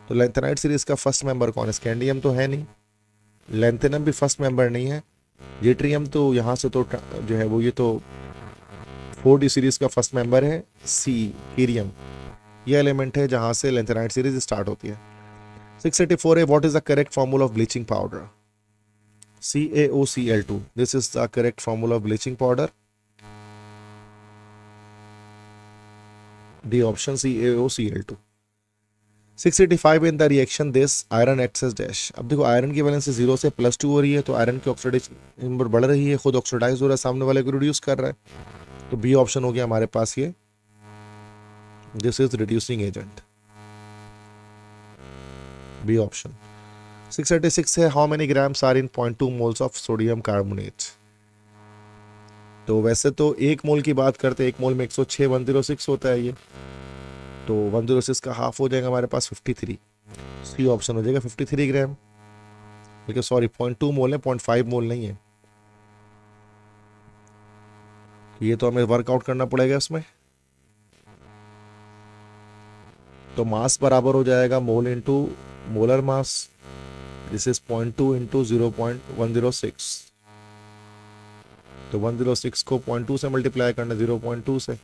तो लेंथेनाइट सीरीज का फर्स्ट मेंबर कौन है, स्कैंडियम तो है नहीं, लेंथेनम भी फर्स्ट मेंबर नहीं है, ड्यूटेरियम तो यहाँ से तो जो है वो ये तो 4D सीरीज का फर्स्ट मेंबर है, हीरियम। ये एलिमेंट है जहाँ से लेंथेनाइट सीरीज स्टार्ट होती है। 684 है, what is the correct formula of bleaching powder. CaOCl2, this is the correct formula of bleaching powder, D option CaOCl2। 685 in the reaction this iron acts as dash. अब देखो iron की valency 0 से +2 हो रही है, तो आयरन की oxidation number बढ़ रही है, खुद ऑक्सीडाइज हो रहा है, सामने वाले को रिड्यूस कर रहा है। तो बी ऑप्शन हो गया हमारे पास ये, this is reducing agent, B option. 686 है, how many grams are in 0.2 moles of sodium carbonate. तो वैसे तो 1 मोल की बात करते हैं, 1 मोल में 106 106 होता है ये, तो 106 का हाफ हो जाएगा हमारे पास 53, सी ऑप्शन हो जाएगा 53 ग्राम। देखिए सॉरी 0.2 मोल है, 0.5 मोल नहीं है, ये तो हमें वर्कआउट करना पड़ेगा इसमें। तो मास बराबर हो जाएगा mole into molar mass, this is 0.2 into 0.106। तो 106 को 0.2 से मल्टीप्लाई करना 0.2 से,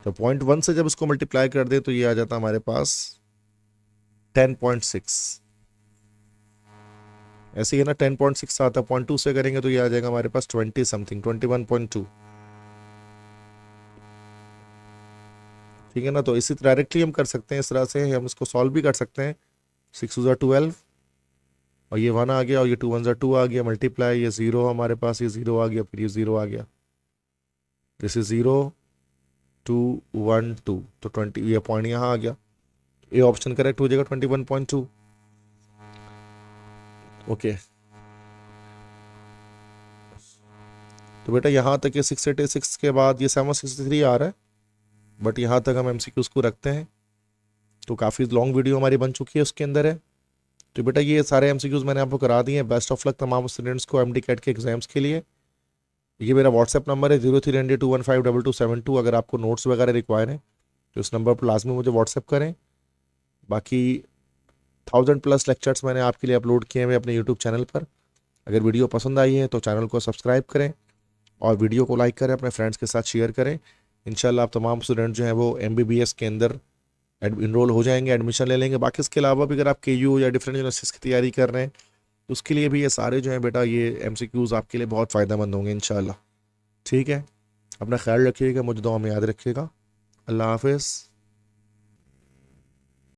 तो 0.1 से जब इसको मल्टीप्लाई कर दे तो ये आ जाता हमारे पास 10.6। ऐसे ही है ना, 10.6 आता है, 0.2 से करेंगे तो ये आ जाएगा हमारे पास 20 समथिंग, 21.2। ठीक है ना, तो इसी डायरेक्टली हम कर सकते हैं, इस तरह से हम इसको सॉल्व भी कर सकते हैं। 6 2 12 और ये 1 आ गया, और ये 2 1 2 आ गया, मल्टीप्लाई, ये 0 हमारे पास, ये 0 आ गया, फिर ये 0 आ गया, दिस इज 0 2 1 2, तो 20, ये पॉइंट यहाँ आ गया, ए ऑप्शन करेक्ट हो जाएगा 21.2। ओके, तो बेटा यहाँ तक ये 686 के बाद ये 763 आ रहा है, बट यहाँ तक हम MCQs को रखते हैं। तो काफ़ी लॉन्ग वीडियो हमारी बन चुकी है, उसके अंदर है। तो बेटा ये सारे MCQs मैंने आपको करा दिए हैं। बेस्ट ऑफ लक तमाम स्टूडेंट्स को MD कैट के एग्जाम्स के लिए। ये मेरा व्हाट्सएप नंबर है 030021522272। अगर आपको नोट्स वगैरह रिक्वायर है तो इस नंबर पर लाजमी मुझे व्हाट्सएप करें। बाकी 1000+ लेक्चर्स मैंने आपके लिए अपलोड किए हैं अपने यूट्यूब चैनल पर। अगर वीडियो पसंद आई है तो चैनल को सब्सक्राइब करें और वीडियो को लाइक करें, अपने फ्रेंड्स के साथ शेयर करें। इंशाल्लाह आप तमाम स्टूडेंट जो हैं वो एमबीबीएस के अंदर इनरोल हो जाएंगे, एडमिशन ले लेंगे। बाकी इसके अलावा भी अगर आप केयू या डिफरेंट यूनिवर्सिटीज़ की तैयारी कर रहे हैं तो उसके लिए भी ये सारे जो हैं बेटा ये एमसीक्यूज़ आपके लिए बहुत फ़ायदेमंद होंगे इंशाल्लाह। ठीक है, अपना ख्याल रखिएगा, मुझे दुआ में याद रखिएगा। अल्लाह हाफिज़।